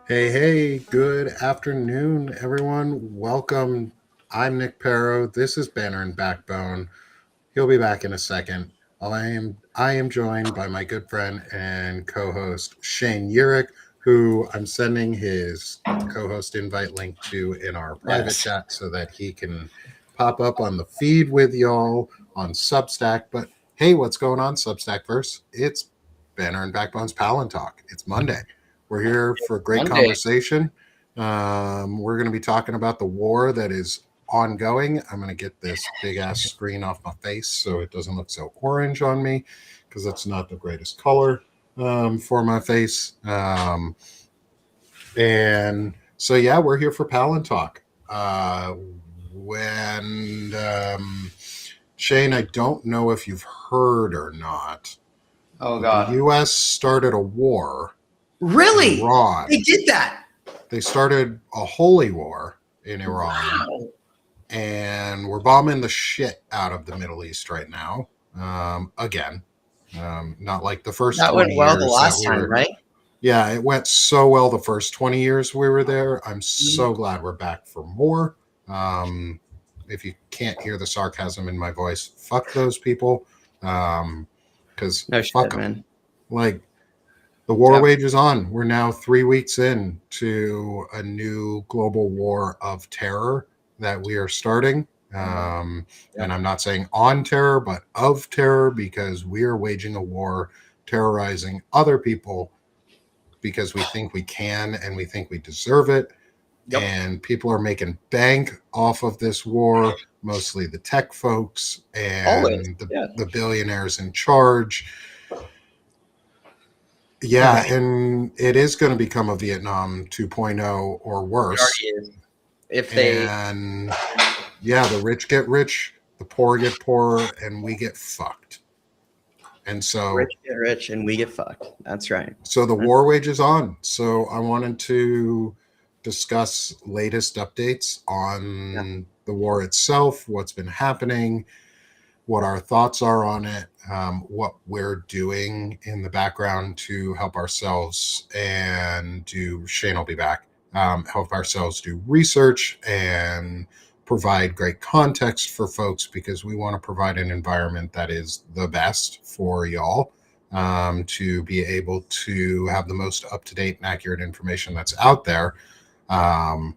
Hey, good afternoon, everyone. Welcome. I'm Nick Paro. This is Banner and Backbone. He'll be back in a second. I am joined by my good friend and co-host Shane Yirak, who I'm sending his co-host invite link to in our private Yes. chat so that he can pop up on the feed with y'all on Substack. But hey, what's going on, Substackverse? It's Banner and Backbone's Palantalk. It's Monday. We're here for a great Monday. conversation. We're going to be talking about the war that is ongoing. I'm going to get this big ass screen off my face so it doesn't look so orange on me because that's not the greatest color for my face. And so, yeah, we're here for Palantalk. When Shane, I don't know if you've heard or not, Oh but the God. U.S. started a war in Really? They Iran. did that. They started a holy war in Iran, Wow. and we're bombing the shit out of the Middle East right now. Again, not like the first That went 20 well the years that last we time, were. right? Yeah, it went so well the first 20 years we were there. I'm Mhm. so glad we're back for more. Um, if you can't hear the sarcasm in my voice, fuck those people. Because No fuck shit, them. man. Like, the war Yep. wages on. We're now 3 weeks in to a new global war of terror that we are starting. And Yep. I'm not saying on terror, but of terror because we are waging a war terrorizing other people because we think we can and we think we deserve it. Yep. And people are making bank off of this war, mostly the tech folks Always. and Yeah. the billionaires in charge. Yeah, Right. and it is going to become a Vietnam 2.0 or It worse. already is. If they And yeah, the rich get rich, the poor get poorer, and we get fucked. And rich so get rich and we get fucked. That's right. so the That's war wages on. So I wanted to discuss latest updates yeah. on the war itself, what's been happening, what our thoughts are on it, what we're doing in the background to help ourselves and do. Shane will be back. Help ourselves do research and provide great context for folks because we want to provide an environment that is the best for y'all to be able to have the most up to date and accurate information that's out there. Um,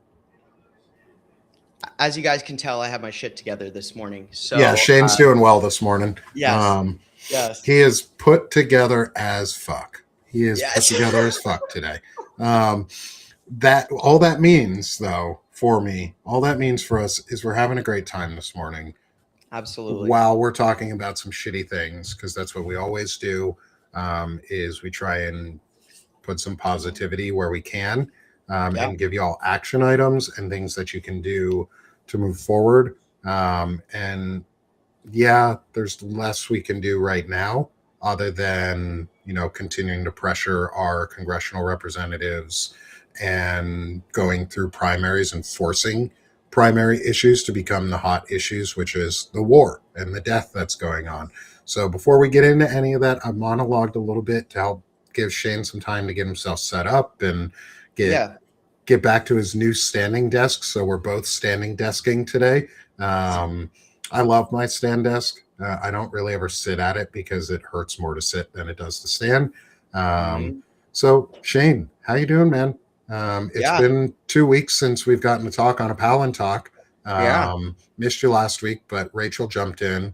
As you guys can tell, I have my shit together this morning. yeah, So Shane's doing well this morning. yes. Um, Yes. He is put together as fuck. He is put Yes. together as fuck today. Um, that all that means, though, for me, all that means for us is we're having a great time this morning Absolutely. while we're talking about some shitty things because that's what we always do. Is we try and put some positivity where we can Yeah. and give you all action items and things that you can do to move forward. And yeah, there's less we can do right now other than, continuing to pressure our congressional representatives and going through primaries and forcing primary issues to become the hot issues, which is the war and the death that's going on. So before we get into any of that, I monologued a little bit to help give Shane some time to get himself set up and get Yeah. get back to his new standing desk. So we're both standing desking today. Um, I love my stand desk. I don't really ever sit at it because it hurts more to sit than it does to stand. Um, Mhm. so Shane, how you doing, man? It's Yeah. been 2 weeks since we've gotten to talk on a Palin talk. Yeah. Missed you last week, but Rachel jumped in,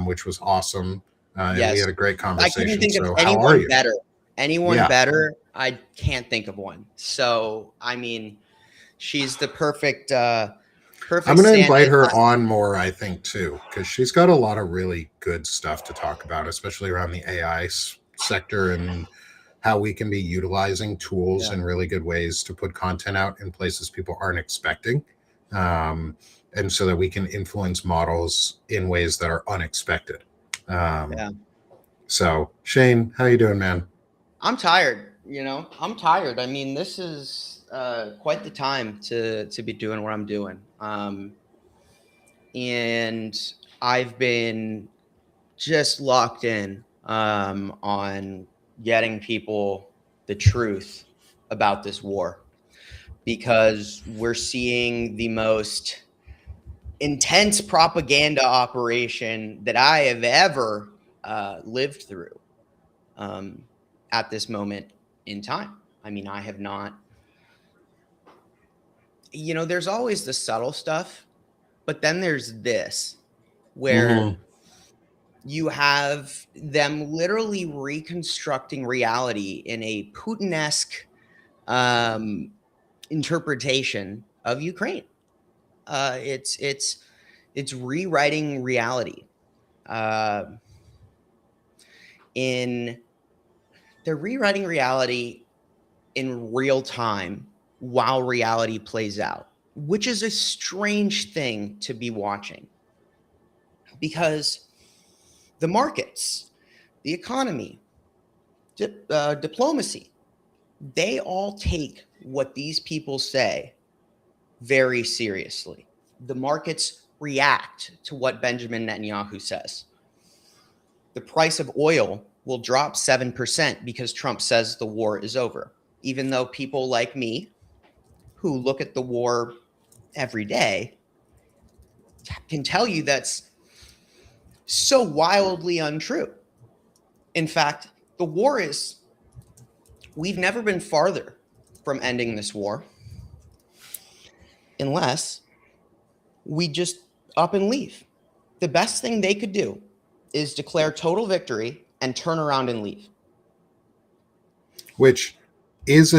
which was awesome, and we Yes. had a great I couldn't conversation. think of So how are anyone you? better. Anyone Yeah, better? I can't think of one. So, I mean, she's the perfect I'm perfect going to invite stand-in. her on more, I think, too, because she's got a lot of really good stuff to talk about, especially around the AI sector and how we can be utilizing tools Yeah. in really good ways to put content out in places people aren't expecting. Um, and so that we can influence models in ways that are unexpected. Um, Yeah. so, Shane, how you doing, man? I'm tired, I'm tired. I mean, this is quite the time to be doing what I'm doing. And I've been just locked in on getting people the truth about this war. because we're seeing the most intense propaganda operation that I have ever lived through at this moment in time. I mean, I have not, there's always the subtle stuff, but then there's this where you have them literally reconstructing reality in a Putin-esque interpretation of Ukraine. It's rewriting reality. They're rewriting reality in real time while reality plays out, which is a strange thing to be watching, because the markets, the economy, diplomacy, they all take what these people say very seriously. The markets react to what Benjamin Netanyahu says. The price of oil will drop 7% because Trump says the war is over, even though people like me, who look at the war every day, can tell you that's so wildly untrue. In fact, we've never been farther from ending this war unless we just up and leave. The best thing they could do is declare total victory and turn around and leave. Which is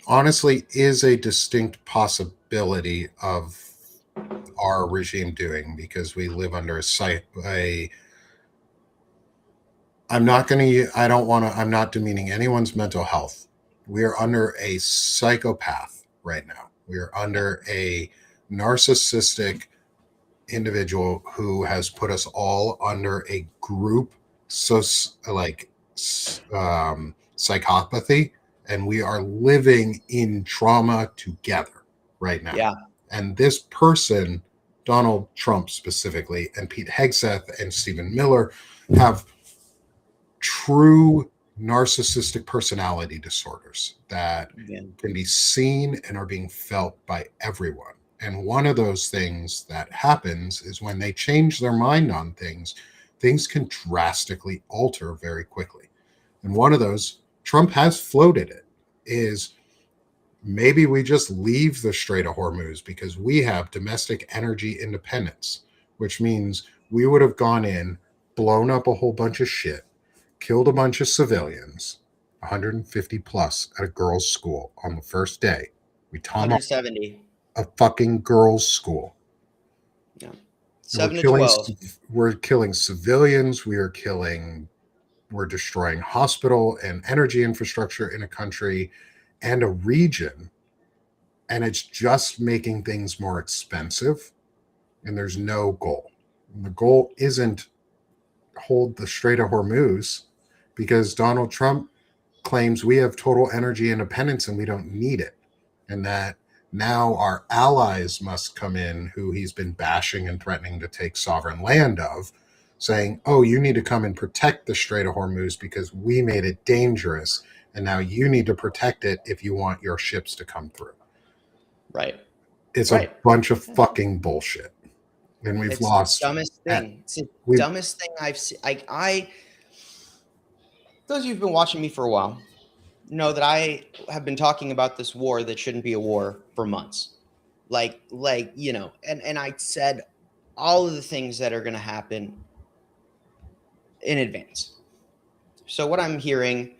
honestly is a distinct possibility of our regime doing, because we live under I'm not demeaning anyone's mental health. We are under a psychopath right now. We are under a narcissistic individual who has put us all under a group psychopathy, and we are living in trauma together right now. Yeah. And this person, Donald Trump specifically, and Pete Hegseth and Stephen Miller, have true narcissistic personality disorders that can be seen and are being felt by everyone. And one of those things that happens is when they change their mind on things, things can drastically alter very quickly. And one of those, Trump has floated it, is maybe we just leave the Strait of Hormuz because we have domestic energy independence, which means we would have gone in, blown up a whole bunch of shit, killed a bunch of civilians, 150 plus at a girls' school on the first day. We 170. A fucking girls' school. Yeah. 7 to 12. We're killing civilians. We're destroying hospital and energy infrastructure in a country and a region. And it's just making things more expensive. And there's no goal. And the goal isn't hold the Strait of Hormuz, because Donald Trump claims we have total energy independence and we don't need it. And that now our allies must come in, who he's been bashing and threatening to take sovereign land of, saying, oh, you need to come and protect the Strait of Hormuz because we made it dangerous. And now you need to protect it if you want your ships to come through. Right. It's a bunch of fucking bullshit. And we've lost. The dumbest thing. It's the dumbest thing I've seen. Those of you who've been watching me for a while know that I have been talking about this war that shouldn't be a war for months. And I said all of the things that are going to happen in advance. So what I'm hearing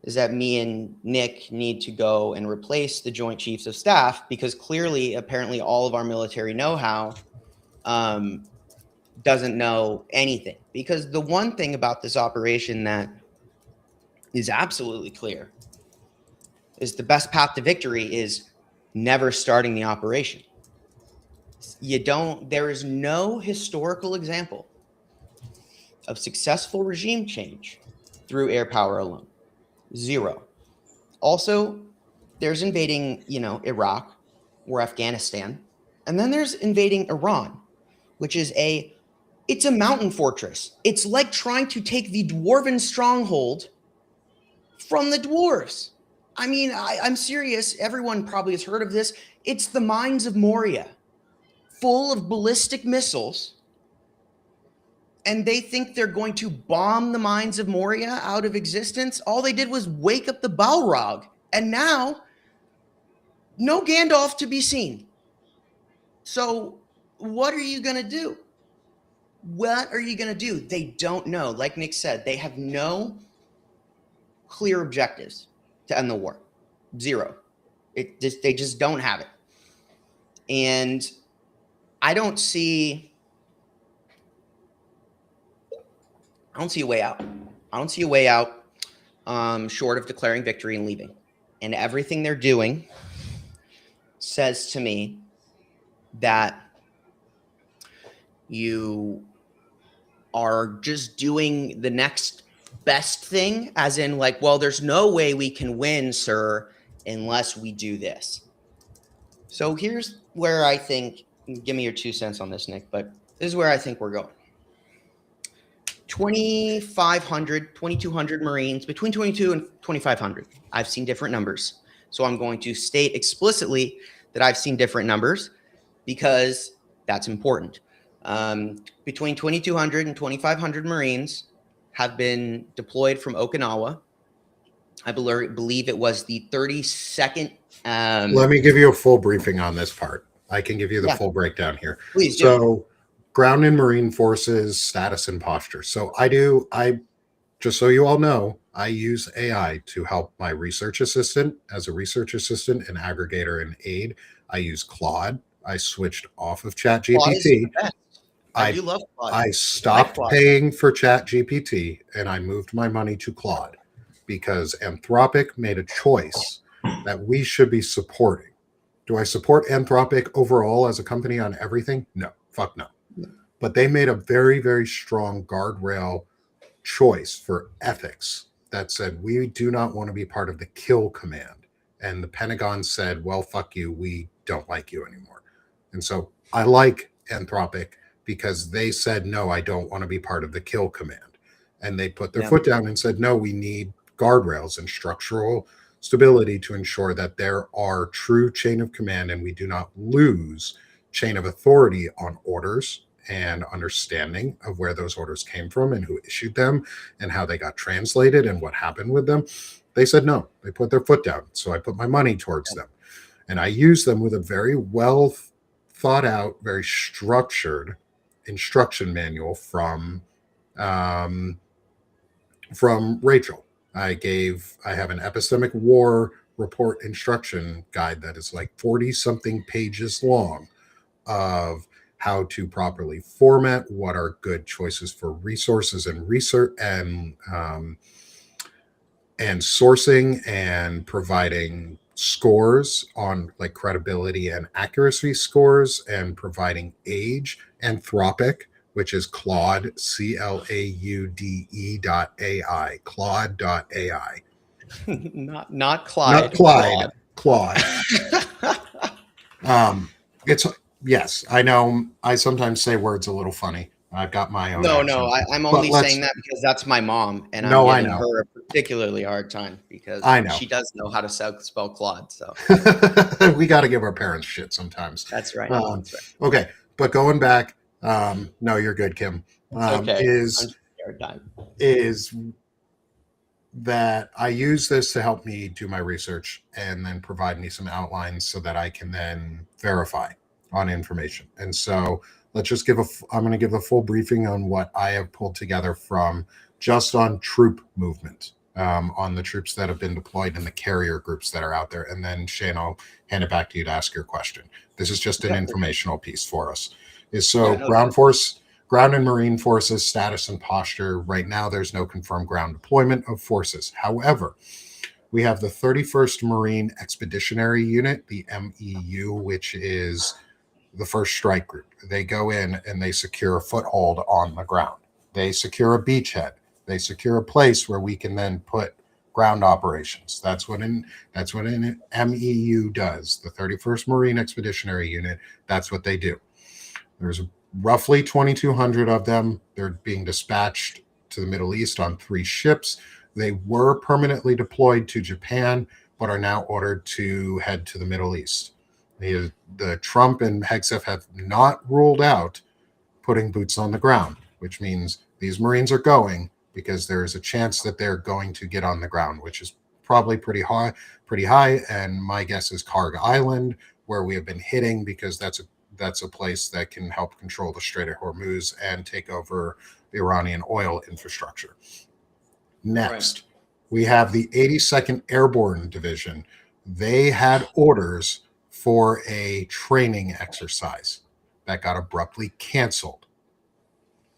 is that me and Nick need to go and replace the Joint Chiefs of Staff, because clearly, apparently, all of our military know-how doesn't know anything. Because the one thing about this operation that is absolutely clear is the best path to victory is never starting the operation. There is no historical example of successful regime change through air power alone. Zero. Also, there's invading, Iraq or Afghanistan. And then there's invading Iran, which is it's a mountain fortress. It's like trying to take the dwarven stronghold from the dwarves. I mean, I'm serious. Everyone probably has heard of this. It's the mines of Moria, full of ballistic missiles. And they think they're going to bomb the mines of Moria out of existence. All they did was wake up the Balrog. And now, no Gandalf to be seen. So, what are you going to do? What are you going to do? They don't know. Like Nick said, they have no clear objectives to end the war. Zero. They just don't have it. And I don't see a way out. I don't see a way out short of declaring victory and leaving. And everything they're doing says to me that you are just doing the next best thing, as in like, well, there's no way we can win, sir, unless we do this. So here's where I think, give me your 2 cents on this, Nick, but this is where I think we're going. 2,500, 2,200 Marines, between 22 and 2,500. I've seen different numbers. So I'm going to state explicitly that I've seen different numbers because that's important. Between 2,200 and 2,500 Marines have been deployed from Okinawa. I believe it was the 32nd. Let me give you a full briefing on this part. I can give you the full breakdown here. Please do. So, ground and marine forces, status and posture. So I just so you all know, I use AI to help my research assistant as a research assistant, an aggregator, and aid. I use Claude. I switched off of ChatGPT. I do love Claude. I stopped paying for ChatGPT and I moved my money to Claude because Anthropic made a choice that we should be supporting. Do I support Anthropic overall as a company on everything? No, fuck no. But they made a very, very strong guardrail choice for ethics that said, we do not want to be part of the kill command. And the Pentagon said, well, fuck you. We don't like you anymore. And so I like Anthropic because they said, no, I don't want to be part of the kill command. And they put their foot down and said, no, we need guardrails and structural stability to ensure that there are true chain of command and we do not lose chain of authority on orders and understanding of where those orders came from and who issued them and how they got translated and what happened with them. They said no. They put their foot down. So I put my money towards them. And I used them with a very well thought out, very structured instruction manual from Rachel. I have an epistemic war report instruction guide that is like 40 something pages long of how to properly format, what are good choices for resources and research and sourcing and providing scores on like credibility and accuracy scores and providing age. Anthropic, which is Claude, CLAUDE.ai, Claude.ai. Not Clyde. Not Clyde. Claude. Yes, I know. I sometimes say words a little funny. I've got my own. No, I'm only saying that because that's my mom, and I'm giving her a particularly hard time because she does know how to spell Claude. So we got to give our parents shit sometimes. That's right. Okay, but going back, no, you're good, Kim. Okay. Is that I use this to help me do my research and then provide me some outlines so that I can then verify on information. And so let's just I'm going to give a full briefing on what I have pulled together from just on troop movement, on the troops that have been deployed and the carrier groups that are out there. And then Shane, I'll hand it back to you to ask your question. This is just an informational piece for us. Ground and marine forces, status and posture. Right now, there's no confirmed ground deployment of forces. However, we have the 31st Marine Expeditionary Unit, the MEU, which is the first strike group. They go in and they secure a foothold on the ground. They secure a beachhead. They secure a place where we can then put ground operations. That's what an MEU does. The 31st Marine Expeditionary Unit, that's what they do. There's roughly 2,200 of them. They're being dispatched to the Middle East on 3 ships. They were permanently deployed to Japan but are now ordered to head to the Middle East. The Trump and Hegseth have not ruled out putting boots on the ground, which means these Marines are going because there is a chance that they're going to get on the ground, which is probably pretty high. And my guess is Karg Island, where we have been hitting, because that's a place that can help control the Strait of Hormuz and take over the Iranian oil infrastructure. Next, we have the 82nd Airborne Division. They had orders for a training exercise that got abruptly canceled.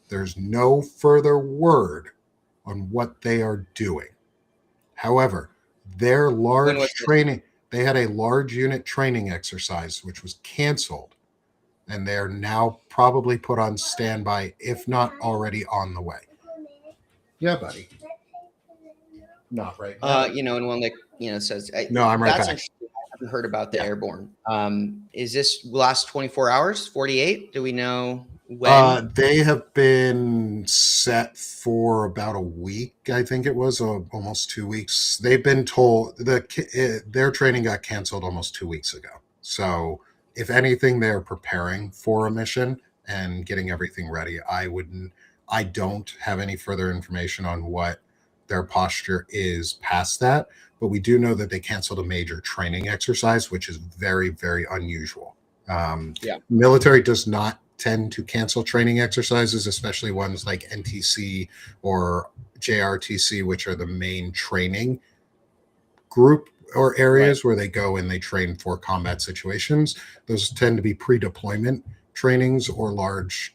There's no further word on what they are doing. However, their large training, they had a large unit training exercise which was canceled, and they're now probably put on standby, if not already on the way. Yeah, buddy. Not right now. And one that says, no, I'm right back. Interesting. I haven't heard about the airborne. Is this last 24 hours, 48? Do we know when? They have been set for about a week. I think it was almost 2 weeks. They've been told their training got canceled almost 2 weeks ago. So if anything, they're preparing for a mission and getting everything ready. I don't have any further information on what their posture is past that, but we do know that they canceled a major training exercise, which is very, very unusual. Military does not tend to cancel training exercises, especially ones like NTC or JRTC, which are the main training group or areas where they go and they train for combat situations. Those tend to be pre-deployment trainings or large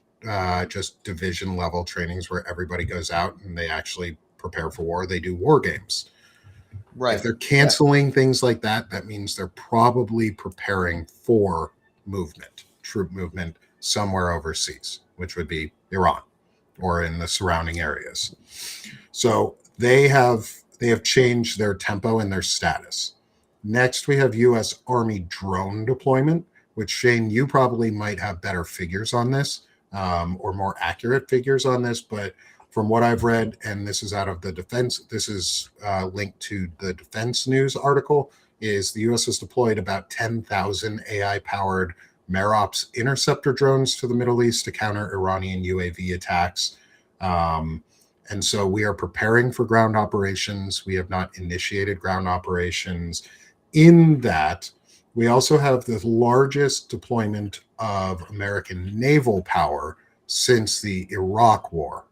just division level trainings where everybody goes out and they actually prepare for war. They do war games. If they're canceling things like that, that means they're probably preparing for troop movement somewhere overseas, which would be Iran or in the surrounding areas. So they have changed their tempo and their status. Next, we have U.S. Army drone deployment, which, Shane, you probably might have better figures on this, or more accurate figures on this, but from what I've read, and this is out of the defense, this is linked to the Defense News article, is the U.S. has deployed about 10,000 AI-powered Merops interceptor drones to the Middle East to counter Iranian UAV attacks. And so we are preparing for ground operations. We have not initiated ground operations. In that, we also have the largest deployment of American naval power since the Iraq War.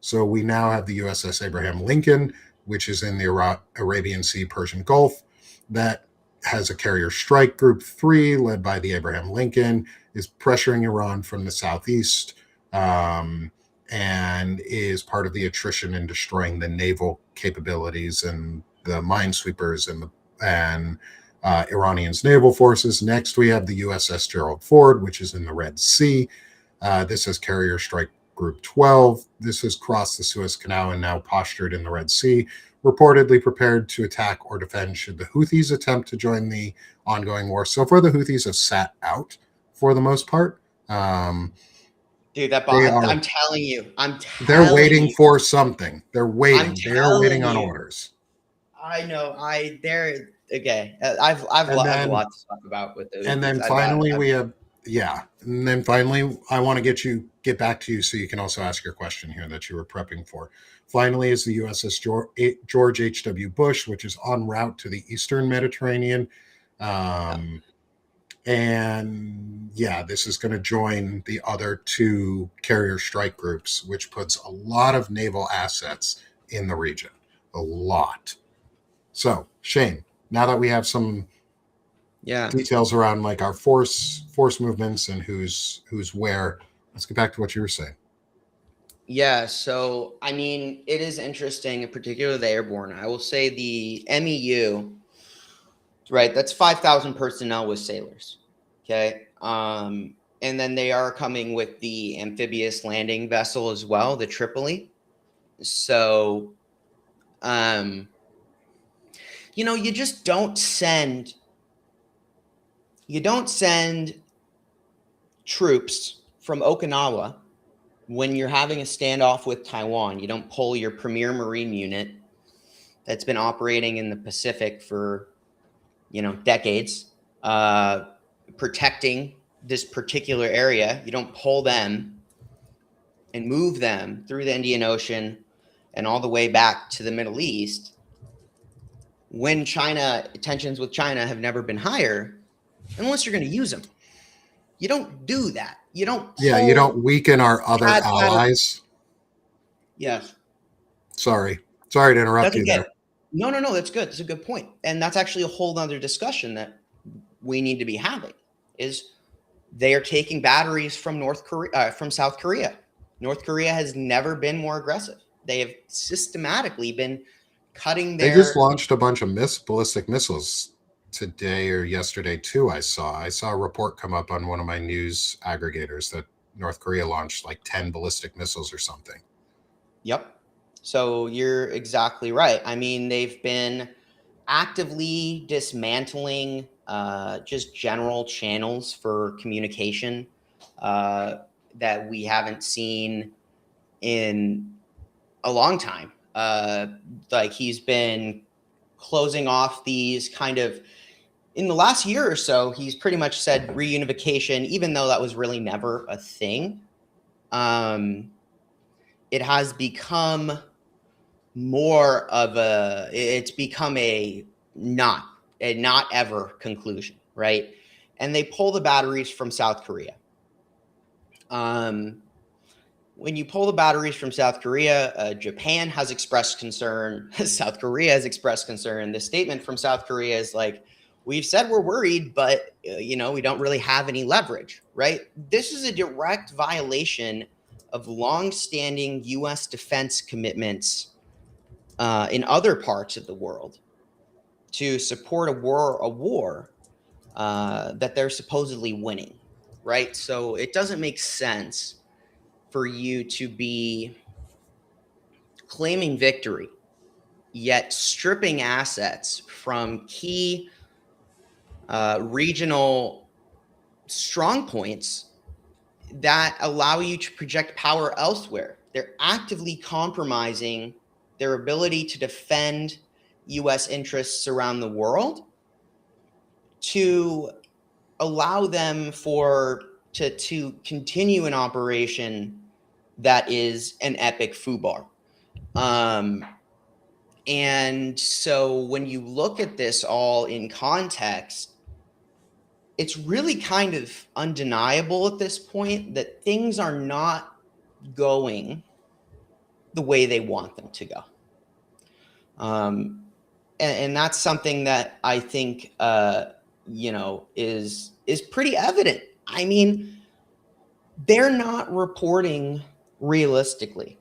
So we now have the USS Abraham Lincoln, which is in the Arabian Sea, Persian Gulf, that has a carrier strike group 3 led by the Abraham Lincoln, is pressuring Iran from the southeast, and is part of the attrition and destroying the naval capabilities and the minesweepers and Iranian's naval forces. Next, we have the USS Gerald Ford, which is in the Red Sea. This has carrier strike Group 12. This has crossed the Suez Canal and now postured in the Red Sea, reportedly prepared to attack or defend should the Houthis attempt to join the ongoing war. So far, the Houthis have sat out for the most part. Dude, I'm telling you. They're waiting for something. They're waiting. They're waiting on orders. I know. They're okay. I've a lot to talk about with those. And then finally, And then finally, I want to get back to you so you can also ask your question here that you were prepping for. Finally is the USS George H.W. Bush, which is en route to the Eastern Mediterranean. And this is going to join the other 2 carrier strike groups, which puts a lot of naval assets in the region. A lot. So, Shane, now that we have some details around like our force movements and who's where, let's get back to what you were saying. So I mean, it is interesting, in particular the airborne. I will say the MEU, right? That's 5,000 personnel with sailors. Okay. And then they are coming with the amphibious landing vessel as well, the Tripoli. So, you just don't send troops from Okinawa when you're having a standoff with Taiwan. You don't pull your premier Marine unit that's been operating in the Pacific for, decades, protecting this particular area. You don't pull them and move them through the Indian Ocean and all the way back to the Middle East when tensions with China have never been higher, unless you're going to use them. You don't do that. You don't. You don't weaken our other allies. Yes. Sorry to interrupt you there. No, that's good. That's a good point. And that's actually a whole other discussion that we need to be having, is they are taking batteries from from South Korea. North Korea has never been more aggressive. They have systematically been cutting their... They just launched a bunch of ballistic missiles today or yesterday too. I saw a report come up on one of my news aggregators that North Korea launched like 10 ballistic missiles or something. Yep. So you're exactly right. I mean, they've been actively dismantling just general channels for communication that we haven't seen in a long time. Like, he's been closing off these kind of... In the last year or so, he's pretty much said reunification, even though that was really never a thing. It has become more of it's become a not ever conclusion, right? And they pull the batteries from South Korea. When you pull the batteries from South Korea, Japan has expressed concern. South Korea has expressed concern. The statement from South Korea is like, we've said we're worried, but we don't really have any leverage, right? This is a direct violation of longstanding U.S. defense commitments in other parts of the world to support a war that they're supposedly winning, right? So it doesn't make sense for you to be claiming victory, yet stripping assets from key regional strong points that allow you to project power elsewhere. They're actively compromising their ability to defend U.S. interests around the world, to allow them to continue an operation that is an epic foobar. And so when you look at this all in context, it's really kind of undeniable at this point that things are not going the way they want them to go. And that's something that I think, is pretty evident. I mean, they're not reporting realistically.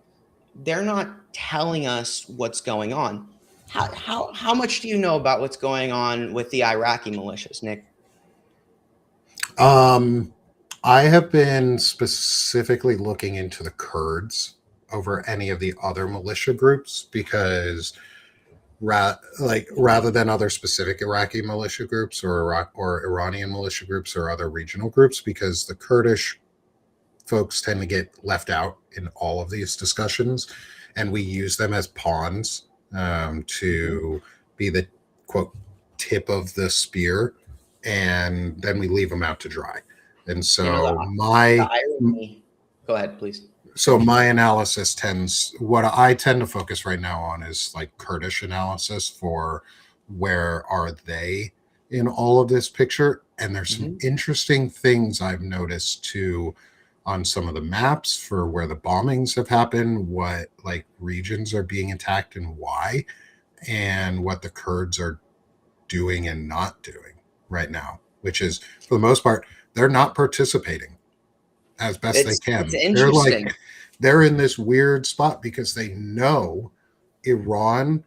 They're not telling us what's going on. How much do you know about what's going on with the Iraqi militias, Nick? I have been specifically looking into the Kurds over any of the other militia groups because rather than other specific Iraqi militia groups or Iranian militia groups or other regional groups, because the Kurdish folks tend to get left out in all of these discussions, and we use them as pawns to be the quote tip of the spear, and then we leave them out to dry. And so the irony... Go ahead, please. So my analysis what I tend to focus right now on is like Kurdish analysis for where are they in all of this picture. And there's some interesting things I've noticed too on some of the maps for where the bombings have happened, what like regions are being attacked and why, and what the Kurds are doing and not doing right now, which is for the most part, they're not participating as best they can. It's interesting. They're in this weird spot because they know Iran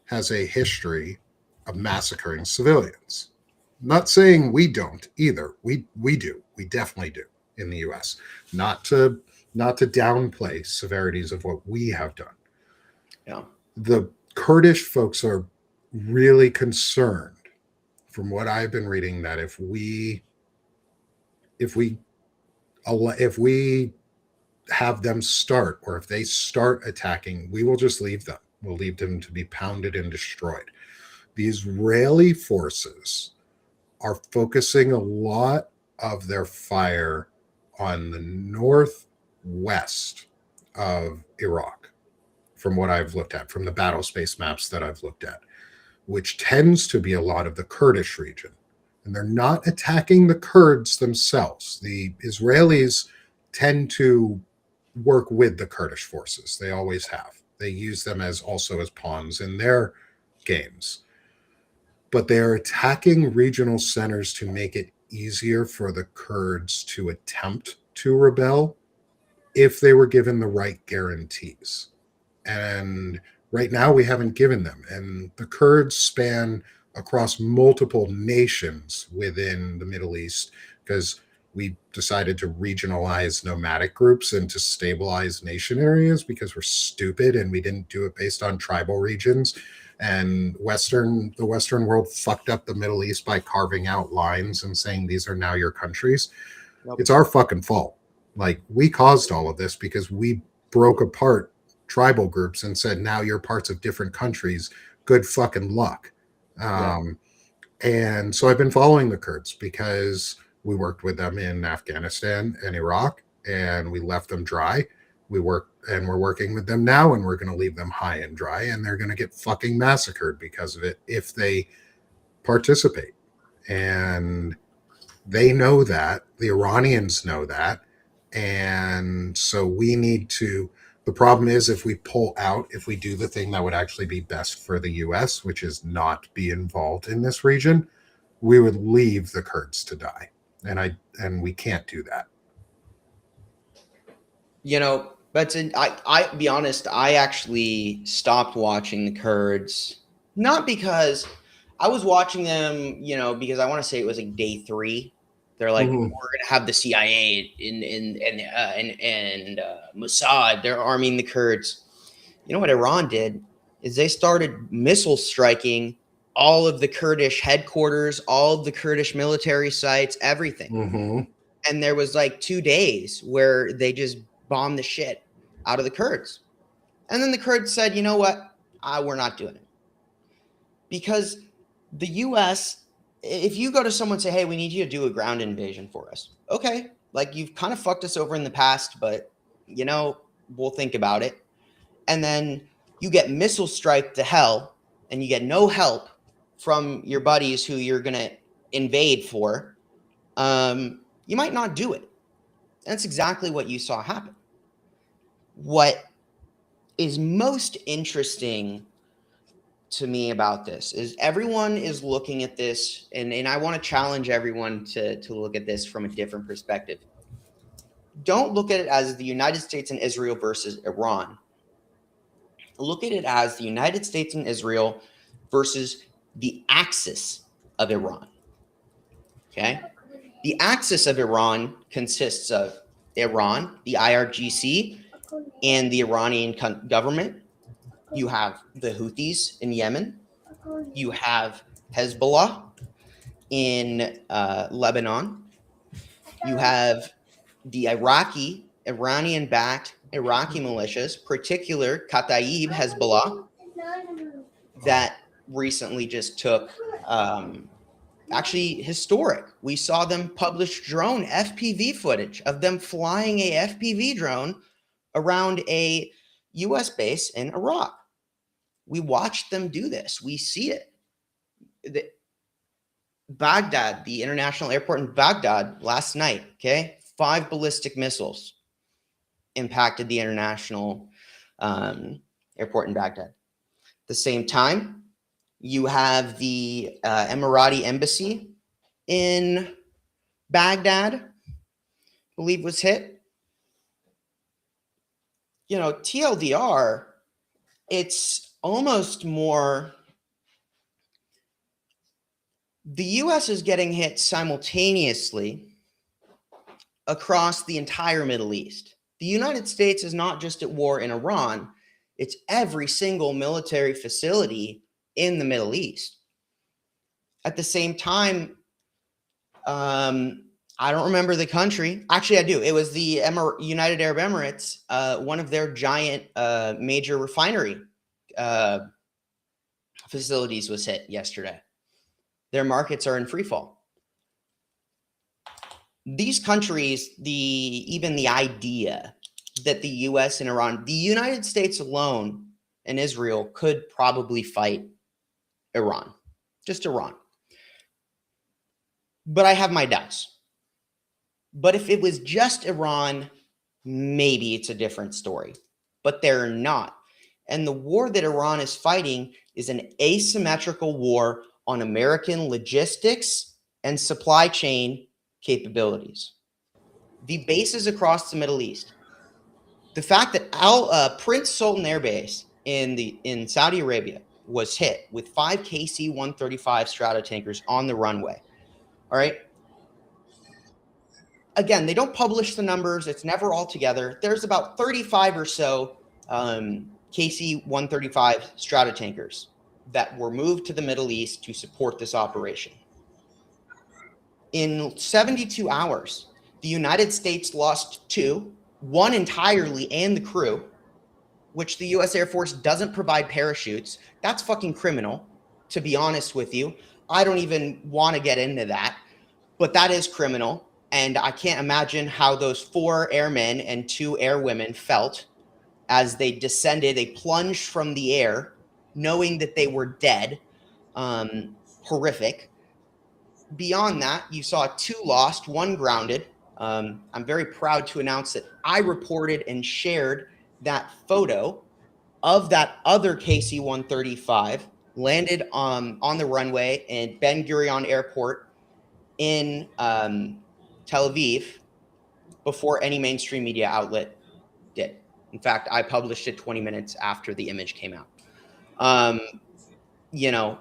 has a history of massacring civilians. Not saying we don't either. We do. We definitely do in the US. Not to downplay severities of what we have done. Yeah. The Kurdish folks are really concerned, from what I've been reading, that if we have them start, or if they start attacking, we will just leave them. We'll leave them to be pounded and destroyed. The Israeli forces are focusing a lot of their fire on the northwest of Iraq, from what I've looked at, from the battle space maps that I've looked at, which tends to be a lot of the Kurdish region. And they're not attacking the Kurds themselves. The Israelis tend to work with the Kurdish forces. They always have. They use them as also as pawns in their games. But they are attacking regional centers to make it easier for the Kurds to attempt to rebel if they were given the right guarantees. And right now we haven't given them. And the Kurds span across multiple nations within the Middle East because we decided to regionalize nomadic groups and to stabilize nation areas because we're stupid and we didn't do it based on tribal regions. And the Western world fucked up the Middle East by carving out lines and saying these are now your countries. Nope. It's our fucking fault. Like, we caused all of this because we broke apart tribal groups and said, now you're parts of different countries. Good fucking luck. And so I've been following the Kurds because we worked with them in Afghanistan and Iraq, and we left them dry. We're working with them now, and we're going to leave them high and dry, and they're going to get fucking massacred because of it if they participate. And they know that. The Iranians know that. And so we need to. The problem is, if we pull out, if we do the thing that would actually be best for the US, which is not be involved in this region, we would leave the Kurds to die. And we can't do that. But I be honest, I actually stopped watching the Kurds, not because I was watching them, because I want to say it was like day 3. They're like, we're gonna have the CIA and Mossad. They're arming the Kurds. You know what Iran did is they started missile striking all of the Kurdish headquarters, all of the Kurdish military sites, everything. And there was like 2 days where they just bombed the shit out of the Kurds. And then the Kurds said, you know what? We're not doing it. Because the U.S., if you go to someone and say, hey, we need you to do a ground invasion for us. Okay. Like, you've kind of fucked us over in the past, but, we'll think about it. And then you get missile strike to hell and you get no help from your buddies who you're going to invade for. You might not do it. That's exactly what you saw happen. What is most interesting to me about this is everyone is looking at this, and I want to challenge everyone to look at this from a different perspective. Don't look at it as the United States and Israel versus Iran. Look at it as the United States and Israel versus the axis of Iran. Okay? The axis of Iran consists of Iran, the IRGC, and the Iranian government. You have the Houthis in Yemen. You have Hezbollah in Lebanon. You have the Iranian-backed Iraqi militias, particular Kataib Hezbollah, that recently just took, actually historic. We saw them publish drone FPV footage of them flying a FPV drone around a U.S. base in Iraq. We watched them do this. We see it. Baghdad, the international airport in Baghdad last night, 5 ballistic missiles impacted the international airport in Baghdad. At the same time, you have the Emirati embassy in Baghdad, I believe was hit. TLDR, it's almost more, the U.S. is getting hit simultaneously across the entire Middle East. The United States is not just at war in Iran, it's every single military facility in the Middle East. At the same time, I don't remember the country. Actually, I do. It was the United Arab Emirates, one of their giant major refinery facilities was hit yesterday. Their markets are in free fall. These countries, even the idea that the US and Iran, the United States alone and Israel could probably fight Iran, just Iran. But I have my doubts. But if it was just Iran, maybe it's a different story. But they're not. And the war that Iran is fighting is an asymmetrical war on American logistics and supply chain capabilities. The bases across the Middle East. The fact that Prince Sultan Air Base in Saudi Arabia was hit with 5 KC-135 Stratotankers on the runway. All right. Again, they don't publish the numbers. It's never all together. There's about 35 or so KC-135 Stratotankers that were moved to the Middle East to support this operation. In 72 hours, the United States lost 2, one entirely and the crew, which the U.S. Air Force doesn't provide parachutes. That's fucking criminal, to be honest with you. I don't even want to get into that, but that is criminal. And I can't imagine how those 4 airmen and 2 airwomen felt as they descended. They plunged from the air, knowing that they were dead. Horrific. Beyond that, you saw 2 lost, 1 grounded. I'm very proud to announce that I reported and shared that photo of that other KC-135 landed on the runway in Ben Gurion Airport in Tel Aviv before any mainstream media outlet did. In fact, I published it 20 minutes after the image came out.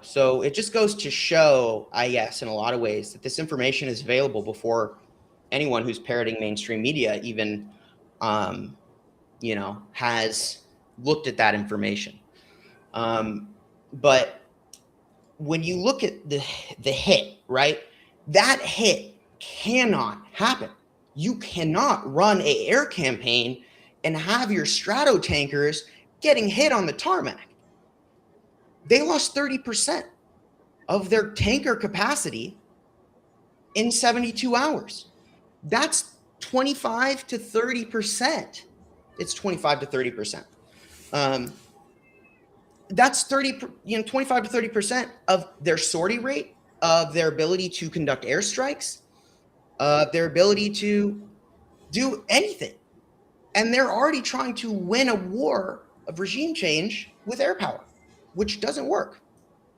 So it just goes to show, I guess, in a lot of ways that this information is available before anyone who's parroting mainstream media even, has looked at that information. But when you look at the hit, right, that hit cannot happen. You cannot run an air campaign and have your Stratotankers getting hit on the tarmac. They lost 30% of their tanker capacity in 72 hours. That's 25 to 30%. It's 25 to 30%. That's 25 to 30% of their sortie rate, of their ability to conduct airstrikes, their ability to do anything. And they're already trying to win a war of regime change with air power, which doesn't work.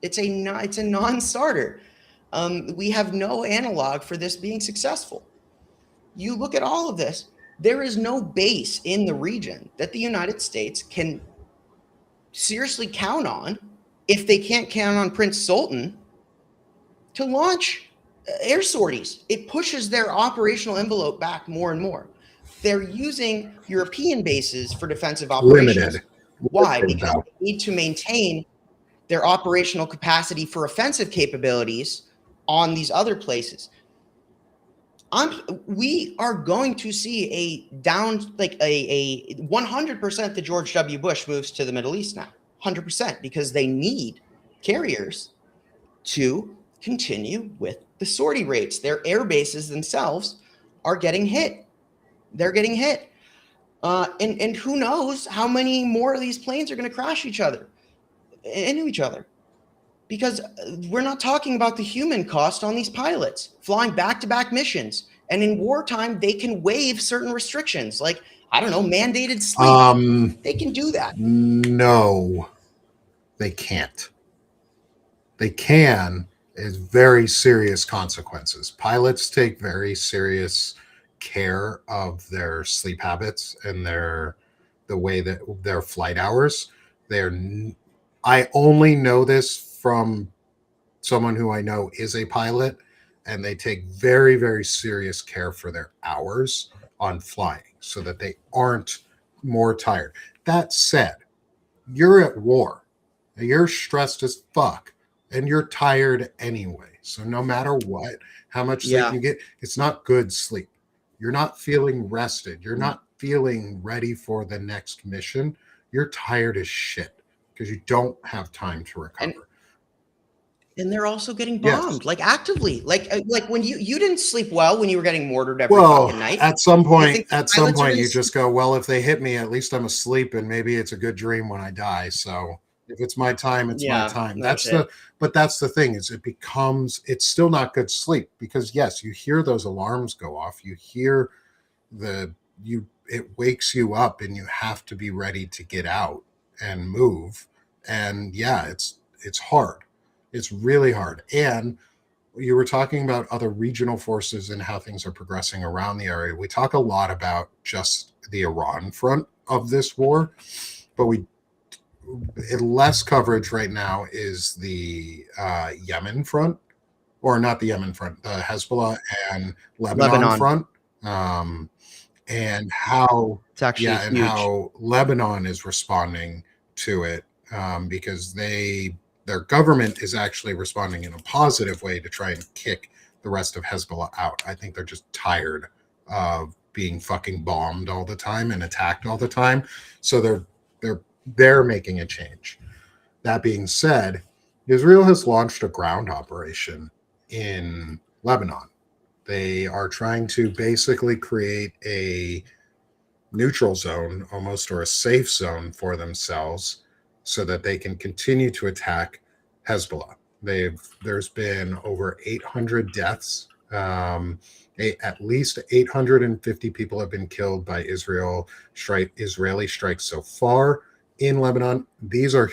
It's a non-starter. We have no analog for this being successful. You look at all of this, there is no base in the region that the United States can seriously count on if they can't count on Prince Sultan to launch air sorties. It pushes their operational envelope back more and more. They're using European bases for defensive operations. Limited. Why? Because they need to maintain their operational capacity for offensive capabilities on these other places. We are going to see a 100% the George W. Bush moves to the Middle East now, 100%, because they need carriers to continue with the sortie rates. Their air bases themselves are getting hit. They're getting hit. And who knows how many more of these planes are going to crash into each other. Because we're not talking about the human cost on these pilots flying back-to-back missions. And in wartime, they can waive certain restrictions, like, I don't know, mandated sleep. They can do that. No, they can't. They can is very serious consequences. Pilots take very serious care of their sleep habits and the way that their flight hours. I only know this from someone who I know is a pilot, and they take very, very serious care for their hours on flying so that they aren't more tired. That said, you're at war, you're stressed as fuck, and you're tired anyway. So no matter what, how much sleep you get, it's not good sleep. You're not feeling rested. You're not feeling ready for the next mission. You're tired as shit. because you don't have time to recover. And they're also getting Yes. bombed, like actively, like when you didn't sleep well when you were getting mortared every Well, fucking night. at some You point, think the at some pilots are point, gonna you sleep? just go, well, if they hit me, at least I'm asleep, and maybe it's a good dream when I die. So if it's my time, it's my Yeah, time. no shit. But that's the thing, is it's still not good sleep, because yes, you hear those alarms go off, you hear it wakes you up, and you have to be ready to get out and move. And yeah, it's hard. It's really hard. And you were talking about other regional forces and how things are progressing around the area. We talk a lot about just the Iran front of this war, but less coverage right now is the Yemen front, or not the Yemen front, the Hezbollah and Lebanon Lebanon. front, and how It's actually and huge. how Lebanon is responding to it, because their government is actually responding in a positive way to try and kick the rest of Hezbollah out. I think they're just tired of being fucking bombed all the time and attacked all the time, so they're making a change. That being said, Israel has launched a ground operation in Lebanon. They are trying to basically create a neutral zone almost, or a safe zone for themselves, so that they can continue to attack Hezbollah. There's been over 800 deaths. At least 850 people have been killed by Israeli strikes so far in Lebanon. These are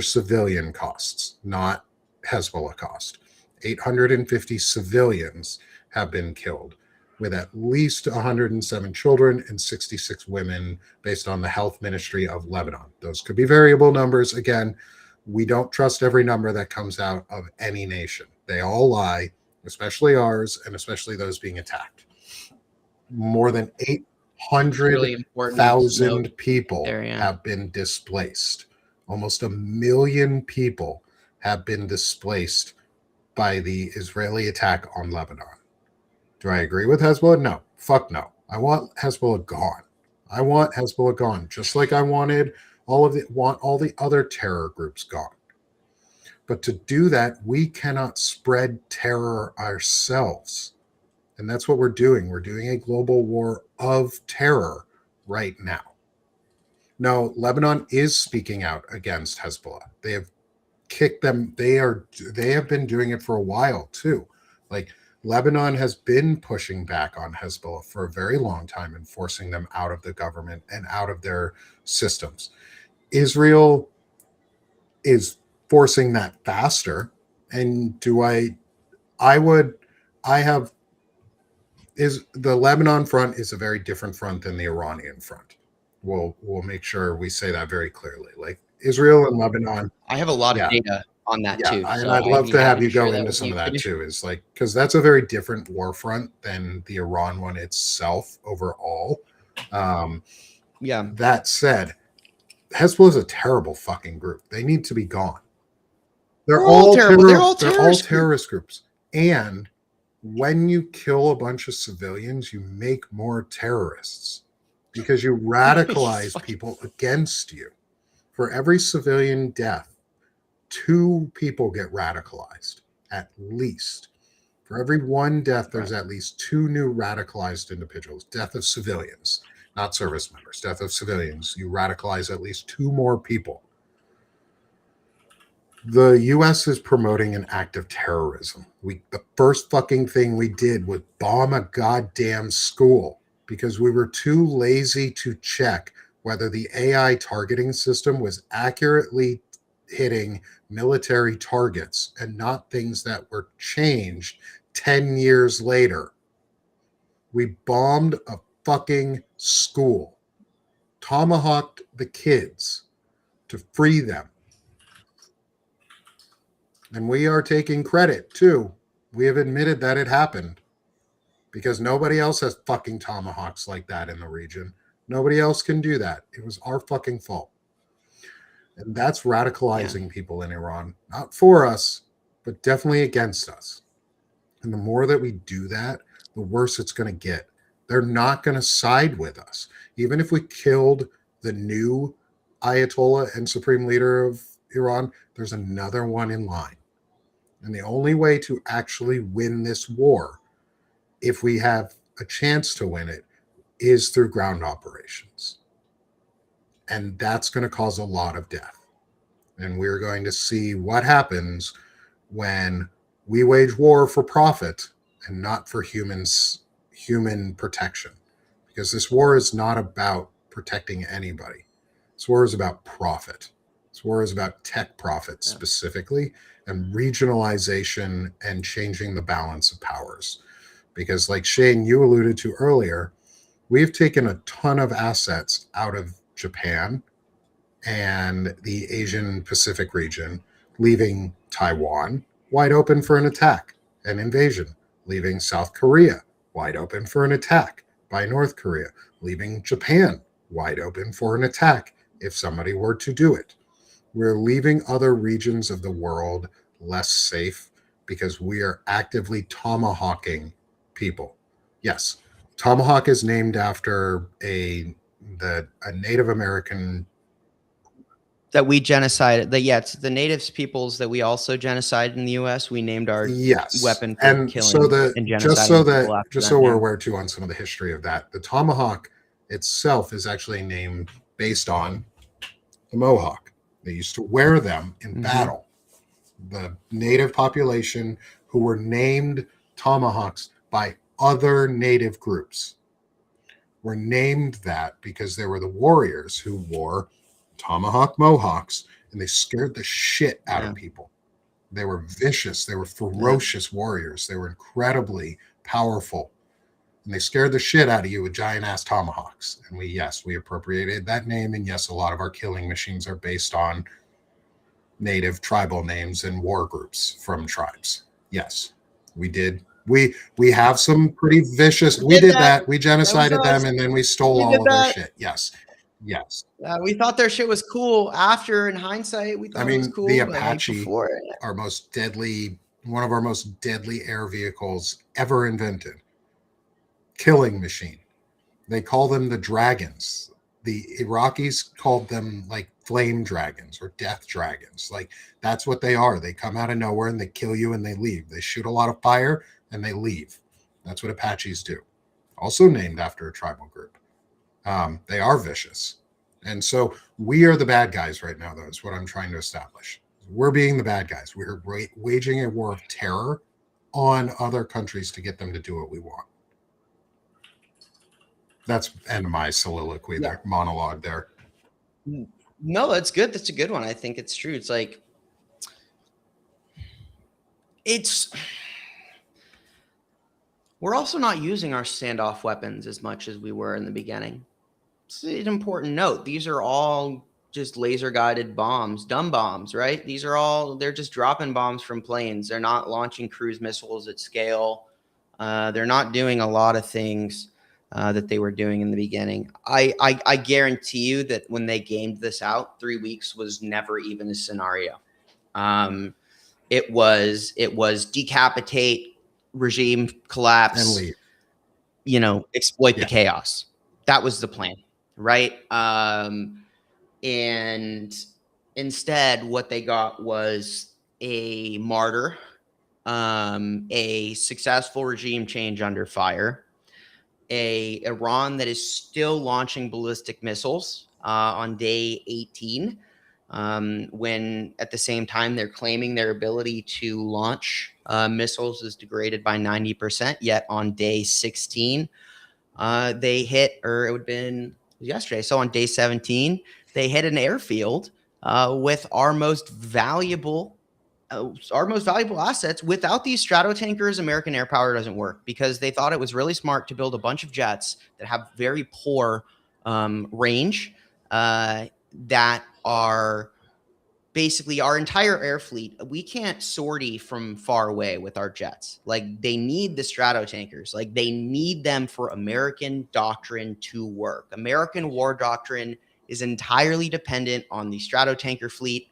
civilian costs, not Hezbollah cost. 850 civilians have been killed, with at least 107 children and 66 women, based on the health ministry of Lebanon. Those could be variable numbers. Again, we don't trust every number that comes out of any nation. They all lie, especially ours, and especially those being attacked. More than Really important note 800,000 people there, yeah. have been displaced. Almost 1 million people have been displaced by the Israeli attack on Lebanon. Do I agree with Hezbollah? No. Fuck no. I want Hezbollah gone. I want Hezbollah gone, just like I want all the other terror groups gone. But to do that, we cannot spread terror ourselves. And that's what we're doing. We're doing a global war of terror right now. No, Lebanon is speaking out against Hezbollah. They have kicked them. They have been doing it for a while too. Like, Lebanon has been pushing back on Hezbollah for a very long time and forcing them out of the government and out of their systems. Israel is forcing that faster. And I have is the Lebanon front is a very different front than the Iranian front. We'll make sure we say that very clearly. Like, Israel and Lebanon. I have a lot Yeah. of data on that Yeah, too. and So I'd I'd love be to have happy you to share go that into with some you. of that too. Is like, because that's a very different war front than the Iran one itself overall. Yeah. That said, Hezbollah is a terrible fucking group. They need to be gone. They're all terrible. They're all They're all terrorist terrorist groups. And when you kill a bunch of civilians, you make more terrorists, because you radicalize people against you. For every civilian death, 2 people get radicalized, at least. For every 1 death, there's at least 2 new radicalized individuals. Death of civilians, not service members. Death of civilians. You radicalize at least 2 more people. The U.S. is promoting an act of terrorism. The first fucking thing we did was bomb a goddamn school, because we were too lazy to check whether the AI targeting system was accurately hitting military targets and not things that were changed 10 years later. We bombed a fucking school, tomahawked the kids to free them. And we are taking credit too. We have admitted that it happened, because nobody else has fucking tomahawks like that in the region. Nobody else can do that. It was our fucking fault. And that's radicalizing people in Iran, not for us, but definitely against us. And the more that we do that, the worse it's going to get. They're not going to side with us. Even if we killed the new Ayatollah and supreme leader of Iran, there's another one in line. And the only way to actually win this war, if we have a chance to win it, is through ground operations. And that's going to cause a lot of death. And we're going to see what happens when we wage war for profit and not for human protection. Because this war is not about protecting anybody. This war is about profit. This war is about tech profit specifically, and regionalization and changing the balance of powers. Because, like Shane, you alluded to earlier, we've taken a ton of assets out of Japan and the Asian Pacific region, leaving Taiwan wide open for an attack, an invasion, leaving South Korea wide open for an attack by North Korea, leaving Japan wide open for an attack if somebody were to do it. We're leaving other regions of the world less safe because we are actively tomahawking people. Yes, tomahawk is named after a Native American that we genocided. It's the natives peoples that we also genocided in the U.S. We named our weapon for and killing so the and just genociding so people that after just that so we're name. aware too on some of the history of that, the tomahawk itself is actually named based on the Mohawk. They used to wear them in battle. The native population who were named tomahawks by other native groups were named that because they were the warriors who wore tomahawk mohawks, and they scared the shit out of people. They were vicious. They were ferocious warriors. They were incredibly powerful. And they scared the shit out of you with giant ass tomahawks. And we appropriated that name. And yes, a lot of our killing machines are based on native tribal names and war groups from tribes. Yes, we did. We have some pretty vicious. We did that. We genocided them, and then we stole all of their shit. Yes. We thought their shit was cool. After, in hindsight, we thought it was cool. The but Apache, one of our most deadly air vehicles ever invented. Killing machine. They call them the dragons. The Iraqis called them like flame dragons or death dragons. Like, that's what they are. They come out of nowhere and they kill you and they leave. They shoot a lot of fire and they leave. That's what Apaches do. Also named after a tribal group. They are vicious. And so we are the bad guys right now, though, is what I'm trying to establish. We're being the bad guys. We're waging a war of terror on other countries to get them to do what we want. That's end of my soliloquy there, monologue there. No, that's good. That's a good one. I think it's true. It's like, we're also not using our standoff weapons as much as we were in the beginning. It's an important note. These are all just laser guided bombs, dumb bombs, right? They're just dropping bombs from planes. They're not launching cruise missiles at scale. They're not doing a lot of things that they were doing in the beginning. I guarantee you that when they gamed this out, 3 weeks was never even a scenario. It was decapitate, regime collapse, and leave. Exploit the chaos. That was the plan, right? And instead, what they got was a martyr, a successful regime change under fire, a Iran that is still launching ballistic missiles on day 18, when at the same time they're claiming their ability to launch missiles is degraded by 90%, yet on day 16, they hit, or it would have been yesterday. So on day 17, they hit an airfield with our most valuable assets. Without these stratotankers, American air power doesn't work, because they thought it was really smart to build a bunch of jets that have very poor range, that are basically our entire air fleet. We can't sortie from far away with our jets. Like, they need the stratotankers. Like, they need them for American doctrine to work. American war doctrine is entirely dependent on the stratotanker fleet.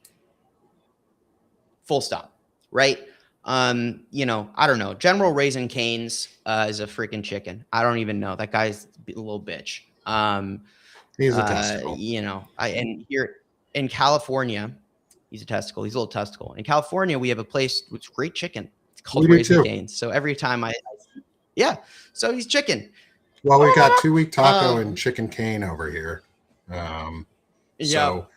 Full stop. Right? I don't know. General Raisin Canes is a freaking chicken. I don't even know. That guy's a little bitch. He's a testicle. in California, he's a testicle. He's a little testicle. In California, we have a place with great chicken. It's called Raising Cane's. So every time yeah. So he's chicken. Well, we got 2 Week Taco and Chicken Cane over here. So,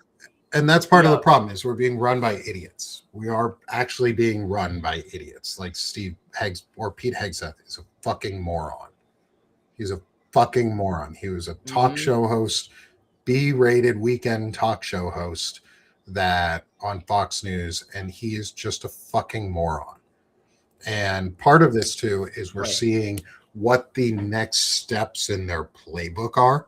and that's part of the problem is we're being run by idiots. We are actually being run by idiots like Steve Heggs or Pete Hegseth is a fucking moron. He's a fucking moron. He was a talk show host, B-rated weekend talk show host that on Fox News, and he is just a fucking moron. And part of this too is we're seeing what the next steps in their playbook are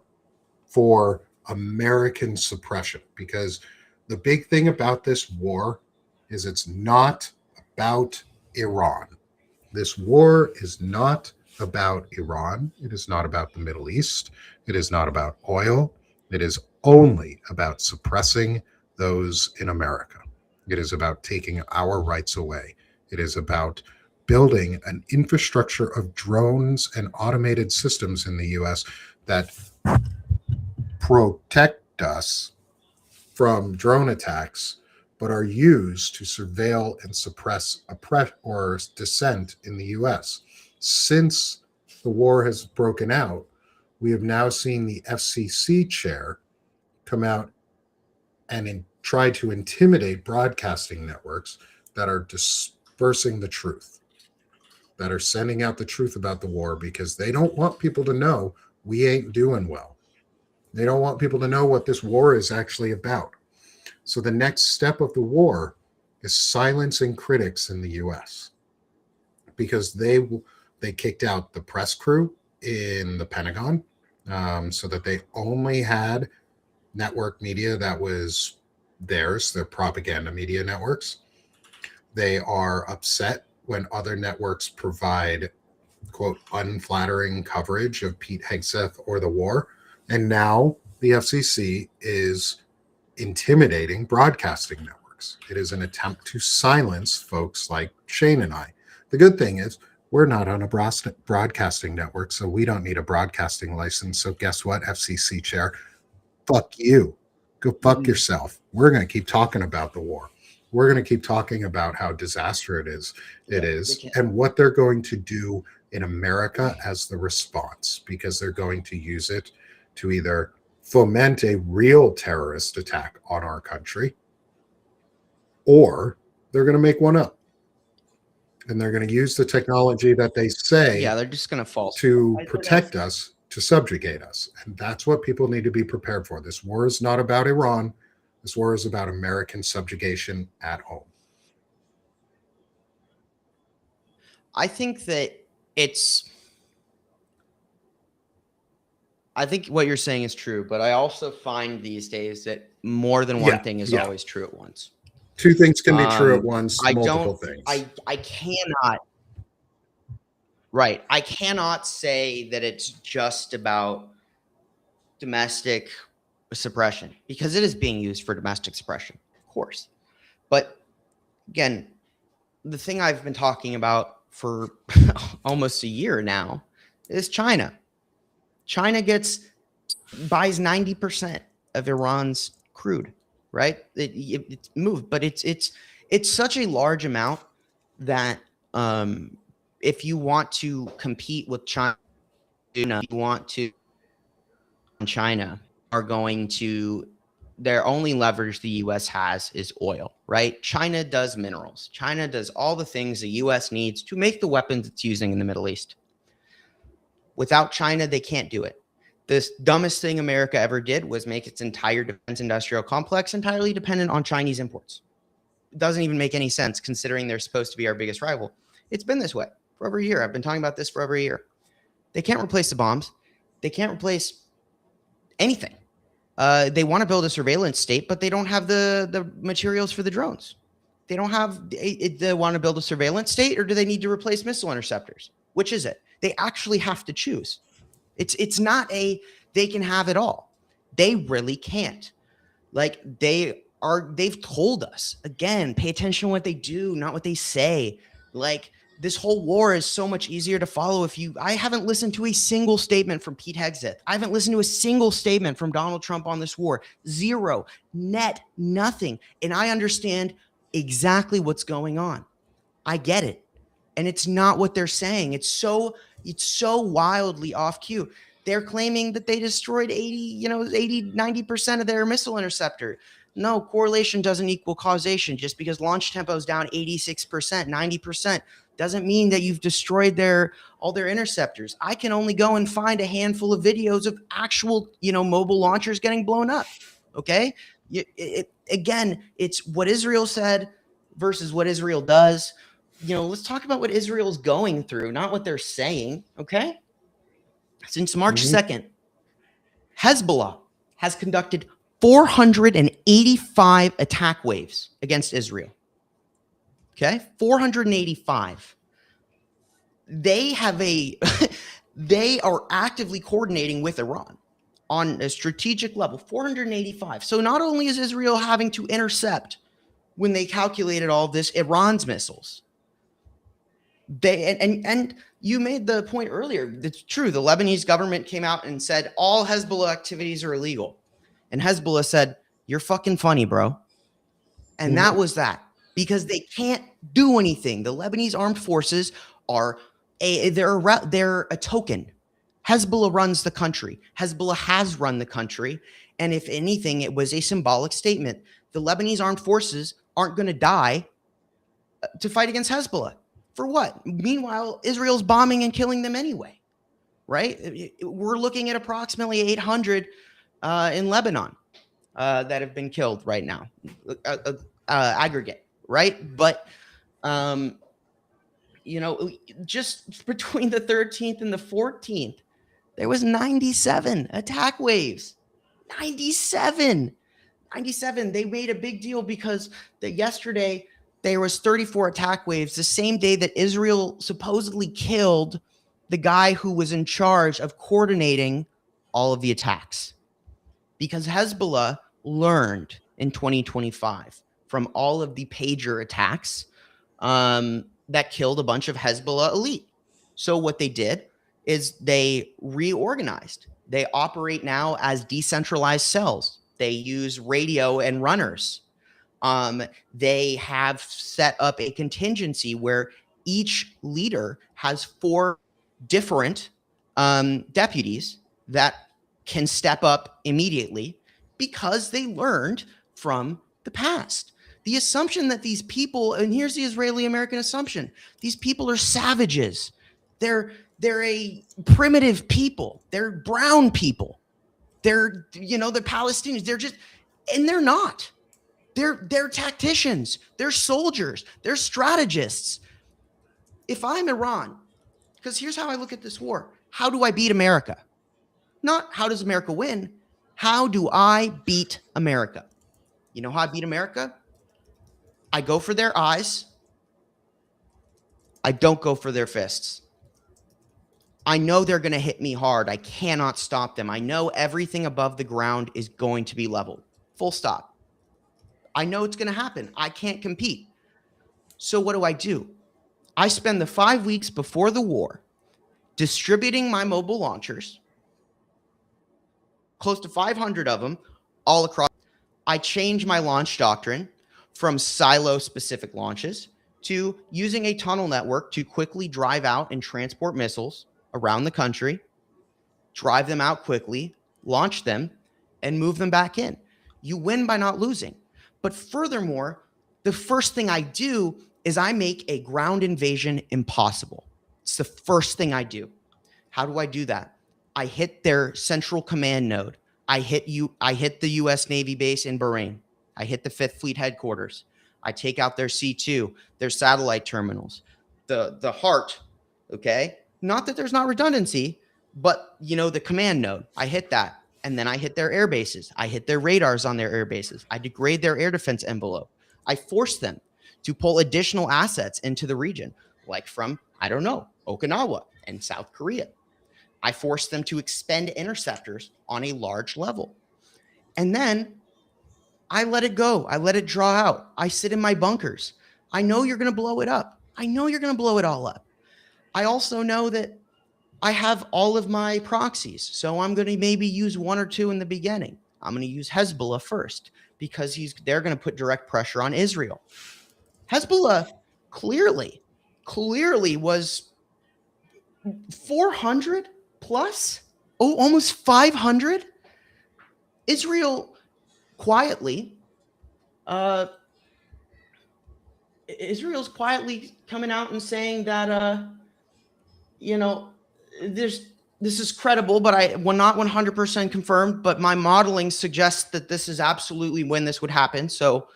for American suppression, because the big thing about this war is it's not about Iran. This war is not about Iran. It is not about the Middle East. It is not about oil. It is only about suppressing those in America. It is about taking our rights away. It is about building an infrastructure of drones and automated systems in the US that protect us from drone attacks, but are used to surveil and suppress or dissent in the US. Since the war has broken out, we have now seen the FCC chair come out and try to intimidate broadcasting networks that are dispersing the truth, that are sending out the truth about the war, because they don't want people to know we ain't doing well. They don't want people to know what this war is actually about. So the next step of the war is silencing critics in the US, because they kicked out the press crew in the Pentagon, so that they only had network media that was theirs, their propaganda media networks. They are upset when other networks provide, quote, unflattering coverage of Pete Hegseth or the war. And now the FCC is intimidating broadcasting networks. It is an attempt to silence folks like Shane and I. The good thing is we're not on a broadcasting network, so we don't need a broadcasting license. So guess what, FCC chair? Fuck you. Go fuck yourself. We're going to keep talking about the war. We're going to keep talking about how disastrous it is and what they're going to do in America as the response, because they're going to use it to either foment a real terrorist attack on our country, or they're going to make one up. And they're going to use the technology that they say they're just going to fall to protect us, to subjugate us. And that's what people need to be prepared for. This war is not about Iran. This war is about American subjugation at home. I think what you're saying is true, but I also find these days that more than one thing is always true at once. Two things can be true at once, multiple things. I cannot. Right. I cannot say that it's just about domestic suppression, because it is being used for domestic suppression, of course. But again, the thing I've been talking about for almost a year now is China. China buys 90% of Iran's crude, right? It's moved, but it's such a large amount that if you want to compete with China, China are going to, their only leverage the U.S. has is oil, right? China does minerals. China does all the things the U.S. needs to make the weapons it's using in the Middle East. Without China, they can't do it. The dumbest thing America ever did was make its entire defense industrial complex entirely dependent on Chinese imports. It doesn't even make any sense considering they're supposed to be our biggest rival. It's been this way for over a year. I've been talking about this for over a year. They can't replace the bombs. They can't replace anything. They want to build a surveillance state, but they don't have the materials for the drones. They don't have, they want to build a surveillance state, or do they need to replace missile interceptors? Which is it? They actually have to choose. It's not they can have it all. They really can't. Like they've told us, again, pay attention to what they do, not what they say. Like this whole war is so much easier to follow I haven't listened to a single statement from Pete Hegseth. I haven't listened to a single statement from Donald Trump on this war. Zero, net, nothing. And I understand exactly what's going on. I get it. And it's not what they're saying. It's so wildly off cue. They're claiming that they destroyed 90% of their missile interceptor. No, correlation doesn't equal causation. Just because launch tempo is down 86%, 90% doesn't mean that you've destroyed all their interceptors. I can only go and find a handful of videos of actual, mobile launchers getting blown up. Okay? Again, it's what Israel said versus what Israel does. Let's talk about what Israel's going through, not what they're saying, okay? Since March 2nd, Hezbollah has conducted 485 attack waves against Israel. Okay? 485. They are actively coordinating with Iran on a strategic level. 485. So not only is Israel having to intercept when they calculated all of this, Iran's missiles. And you made the point earlier. It's true. The Lebanese government came out and said all Hezbollah activities are illegal. And Hezbollah said, "You're fucking funny, bro." And that was that, because they can't do anything. The Lebanese armed forces are they're a token. Hezbollah runs the country. Hezbollah has run the country. And if anything, it was a symbolic statement. The Lebanese armed forces aren't going to die to fight against Hezbollah. For what? Meanwhile, Israel's bombing and killing them anyway, right? We're looking at approximately 800 in Lebanon that have been killed right now, aggregate, right? But, just between the 13th and the 14th, there was 97 attack waves. 97. They made a big deal because yesterday there was 34 attack waves, the same day that Israel supposedly killed the guy who was in charge of coordinating all of the attacks. Because Hezbollah learned in 2025 from all of the pager attacks that killed a bunch of Hezbollah elite. So what they did is they reorganized. They operate now as decentralized cells. They use radio and runners. They have set up a contingency where each leader has 4 different deputies that can step up immediately because they learned from the past. The assumption that these people, and here's the Israeli-American assumption, these people are savages. They're a primitive people. They're brown people. They're Palestinians. And they're not. They're tacticians. They're soldiers. They're strategists. If I'm Iran, because here's how I look at this war. How do I beat America? Not how does America win? How do I beat America? You know how I beat America? I go for their eyes. I don't go for their fists. I know they're going to hit me hard. I cannot stop them. I know everything above the ground is going to be leveled. Full stop. I know it's going to happen. I can't compete. So what do? I spend the 5 weeks before the war distributing my mobile launchers, close to 500 of them, all across. I change my launch doctrine from silo-specific launches to using a tunnel network to quickly drive out and transport missiles around the country, drive them out quickly, launch them, and move them back in. You win by not losing. But furthermore, the first thing I do is I make a ground invasion impossible. It's the first thing I do. How do I do that? I hit their central command node. I hit the U.S. Navy base in Bahrain. I hit the 5th Fleet headquarters. I take out their C2, their satellite terminals, the heart, okay? Not that there's not redundancy, but, the command node. I hit that. And then I hit their air bases. I hit their radars on their air bases. I degrade their air defense envelope. I force them to pull additional assets into the region, like from, Okinawa and South Korea. I force them to expend interceptors on a large level. And then I let it go. I let it draw out. I sit in my bunkers. I know you're going to blow it up. I know you're going to blow it all up. I also know that I have all of my proxies. So I'm going to maybe use one or two in the beginning. I'm going to use Hezbollah first because they're going to put direct pressure on Israel. Hezbollah clearly was 400 plus, almost 500. Israel's quietly coming out and saying that this is credible, but not 100% confirmed, but my modeling suggests that this is absolutely when this would happen. So,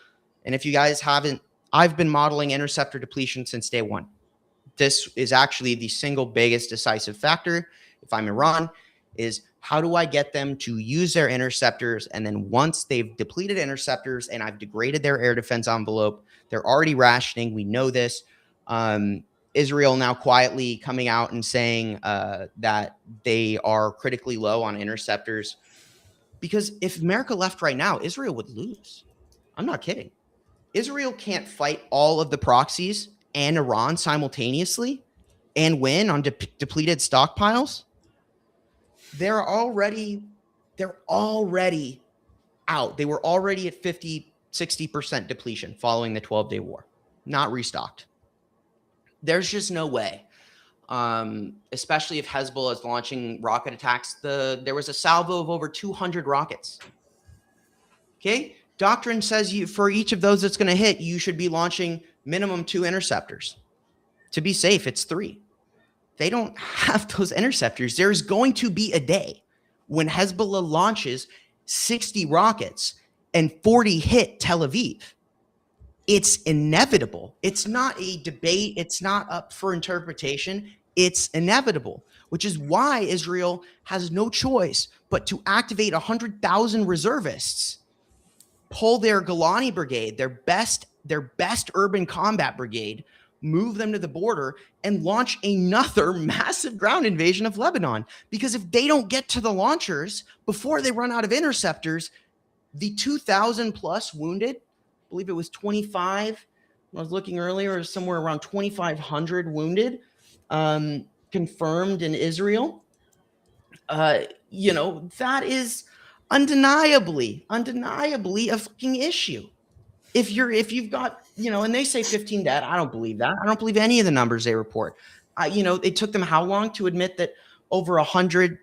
and if you guys haven't, I've been modeling interceptor depletion since day one. This is actually the single biggest decisive factor. If I'm Iran, is how do I get them to use their interceptors? And then once they've depleted interceptors and I've degraded their air defense envelope, they're already rationing. We know this. Israel now quietly coming out and saying that they are critically low on interceptors. Because if America left right now, Israel would lose. I'm not kidding. Israel can't fight all of the proxies and Iran simultaneously and win on depleted stockpiles. They're already out. They were already at 50-60% depletion following the 12-day war, not restocked. There's just no way, especially if Hezbollah is launching rocket attacks. There was a salvo of over 200 rockets. Okay? Doctrine says for each of those that's going to hit, you should be launching minimum 2 interceptors. To be safe, it's 3. They don't have those interceptors. There's going to be a day when Hezbollah launches 60 rockets and 40 hit Tel Aviv. It's inevitable. It's not a debate. It's not up for interpretation. It's inevitable, which is why Israel has no choice but to activate 100,000 reservists, pull their Golani brigade, their best urban combat brigade, move them to the border, and launch another massive ground invasion of Lebanon. Because if they don't get to the launchers before they run out of interceptors, the 2,000 plus wounded, I believe it was 25, I was looking earlier, somewhere around 2,500 wounded, confirmed in Israel. That is undeniably a fucking issue. If you've got, and they say 15 dead, I don't believe that. I don't believe any of the numbers they report. It took them how long to admit that over 100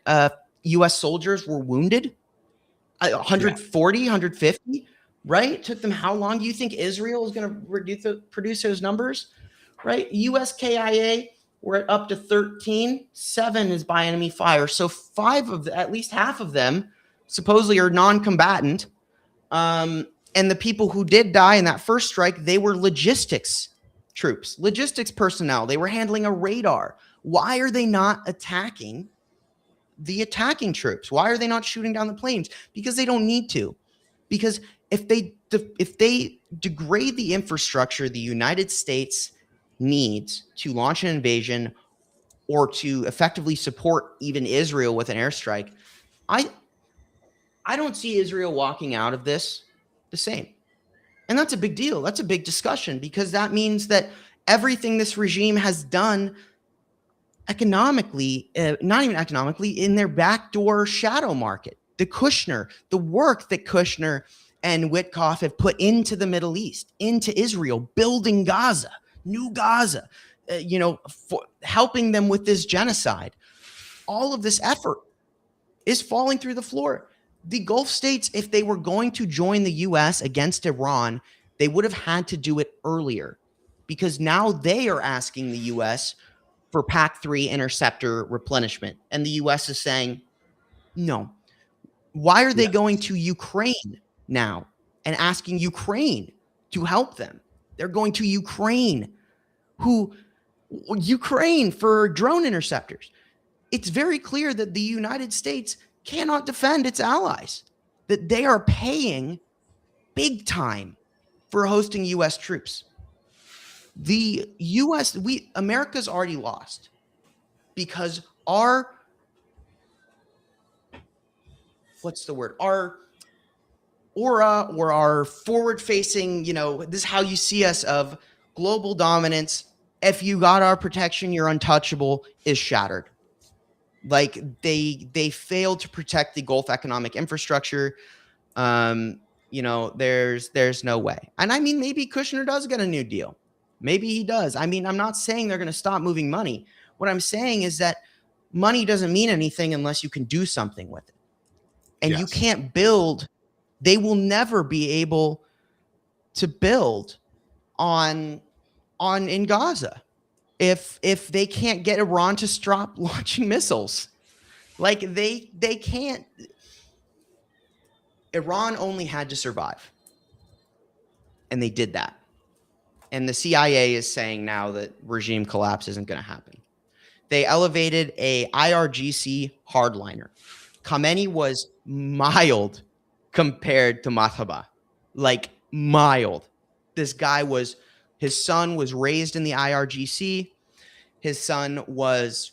U.S. soldiers were wounded? 140, 150, right? It took them how long? Do you think Israel is going to produce those numbers, right? U.S. KIA, we're up to 13. 7 is by enemy fire. So 5 at least half of them supposedly are non-combatant. And the people who did die in that first strike, they were logistics troops, logistics personnel. They were handling a radar. Why are they not attacking the attacking troops? Why are they not shooting down the planes? Because they don't need to. Because if they degrade the infrastructure the United States needs to launch an invasion or to effectively support even Israel with an airstrike, I don't see Israel walking out of this the same. And that's a big deal. That's a big discussion, because that means that everything this regime has done economically, not even economically, in their backdoor shadow market, the work that Kushner and Witkoff have put into the Middle East, into Israel, building Gaza, new Gaza, helping them with this genocide. All of this effort is falling through the floor. The Gulf states, if they were going to join the U.S. against Iran, they would have had to do it earlier, because now they are asking the U.S. for PAC-3 interceptor replenishment. And the U.S. is saying, no. Why are they going to Ukraine now and asking Ukraine to help them? They're going to Ukraine for drone interceptors. It's very clear that the United States cannot defend its allies, that they are paying big time for hosting U.S. troops. The U.S., America's already lost, because our aura, or our forward-facing, this is how you see us, of global dominance, if you got our protection, you're untouchable, is shattered. Like they failed to protect the Gulf economic infrastructure. There's no way. And I mean, maybe Kushner does get a new deal. Maybe he does. I mean, I'm not saying they're going to stop moving money. What I'm saying is that money doesn't mean anything unless you can do something with it. And you can't build. They will never be able to build on in Gaza if they can't get Iran to stop launching missiles. Like they can't. Iran only had to survive. And they did that. And the CIA is saying now that regime collapse isn't going to happen. They elevated a IRGC hardliner. Khamenei was mild compared to Mathaba. Like mild. This guy was, his son was raised in the IRGC. His son was,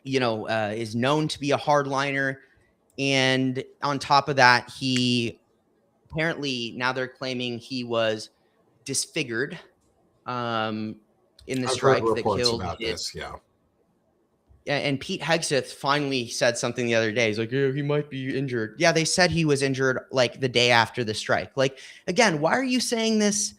is known to be a hardliner. And on top of that, he apparently, now they're claiming he was disfigured in the strike that killed this, yeah. And Pete Hegseth finally said something the other day. He's like, yeah, he might be injured. Yeah, they said he was injured like the day after the strike. Like, again, why are you saying this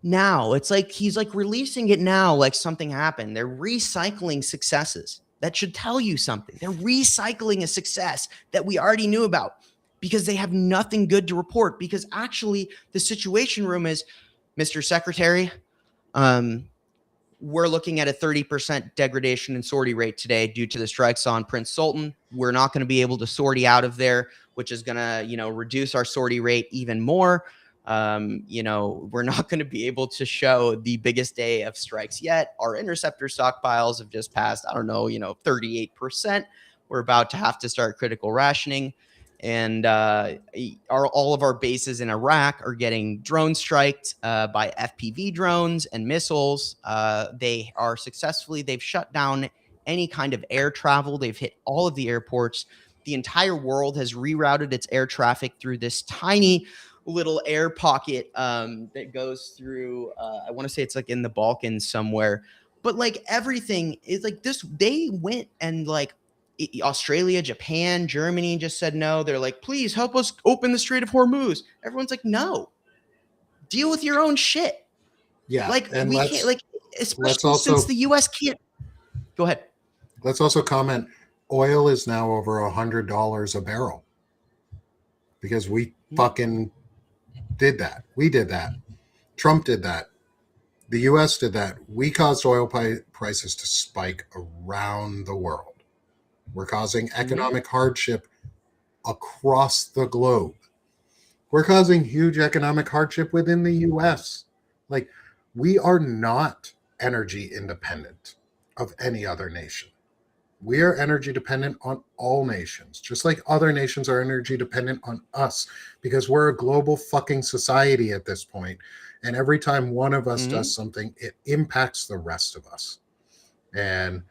now? It's like he's like releasing it now like something happened. They're recycling successes. That should tell you something. They're recycling a success that we already knew about because they have nothing good to report. Because actually, the Situation Room is, Mr. Secretary, we're looking at a 30% degradation in sortie rate today due to the strikes on Prince Sultan. We're not going to be able to sortie out of there, which is going to, reduce our sortie rate even more. We're not going to be able to show the biggest day of strikes yet. Our interceptor stockpiles have just passed, 38%. We're about to have to start critical rationing. And all of our bases in Iraq are getting drone striked by FPV drones and missiles. They've shut down any kind of air travel. They've hit all of the airports. The entire world has rerouted its air traffic through this tiny little air pocket that goes through, I want to say it's like in the Balkans somewhere. But like everything is like this. They went and like Australia, Japan, Germany just said no. They're like, please help us open the Strait of Hormuz. Everyone's like, no, deal with your own shit. Yeah. Like and we can't, like, especially since the US can't. Go ahead. Let's also comment, oil is now over $100 a barrel because we fucking did that. We did that. Trump did that. The US did that. We caused oil prices to spike around the world. We're causing economic hardship across the globe. We're causing huge economic hardship within the US. Like, we are not energy independent of any other nation. We are energy dependent on all nations, just like other nations are energy dependent on us, because we're a global fucking society at this point. And every time one of us does something, it impacts the rest of us. And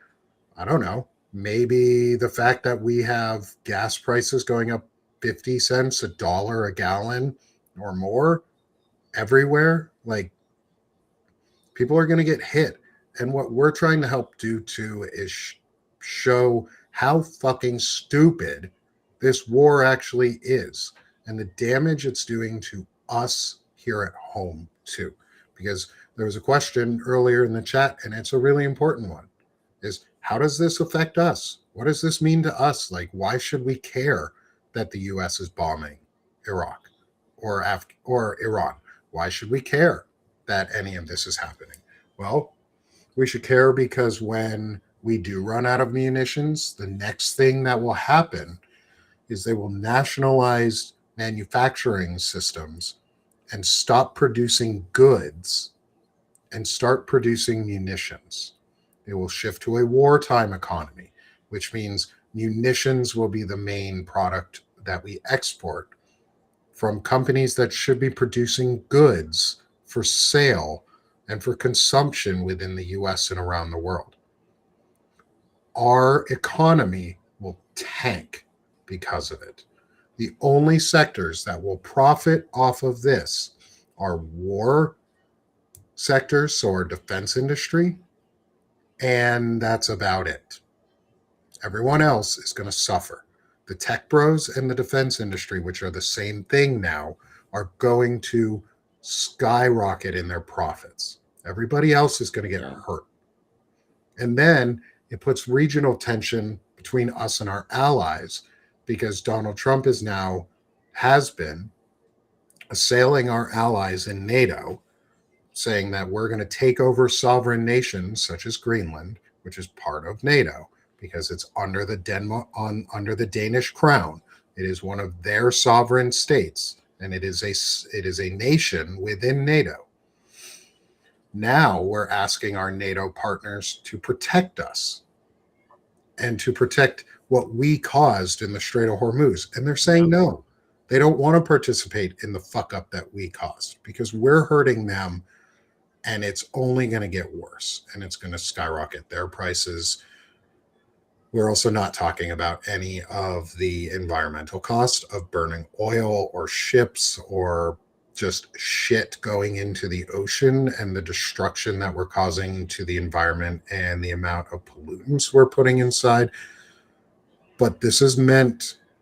I don't know, maybe the fact that we have gas prices going up 50 cents, $1 a gallon or more everywhere, like, people are going to get hit. And what we're trying to help do too is show how fucking stupid this war actually is and the damage it's doing to us here at home too. Because there was a question earlier in the chat, and it's a really important one, is how does this affect us? What does this mean to us? Like, why should we care that the US is bombing Iraq or Iran? Why should we care that any of this is happening? Well, we should care because when we do run out of munitions, the next thing that will happen is they will nationalize manufacturing systems and stop producing goods and start producing munitions. They will shift to a wartime economy, which means munitions will be the main product that we export from companies that should be producing goods for sale and for consumption within the US and around the world. Our economy will tank because of it. The only sectors that will profit off of this are war sectors, so our defense industry, And that's about it. Everyone else is going to suffer. The tech bros and the defense industry, which are the same thing now, are going to skyrocket in their profits. Everybody else is going to get hurt. And then it puts regional tension between us and our allies because Donald Trump has been assailing our allies in NATO, saying that we're going to take over sovereign nations such as Greenland, which is part of NATO, because it's under the Danish crown. It is one of their sovereign states, and it is a nation within NATO. Now we're asking our NATO partners to protect us and to protect what we caused in the Strait of Hormuz. And they're saying no. They don't want to participate in the fuck up that we caused because we're hurting them, and it's only going to get worse, and it's going to skyrocket their prices. We're also not talking about any of the environmental cost of burning oil or ships or just shit going into the ocean and the destruction that we're causing to the environment and the amount of pollutants we're putting inside. But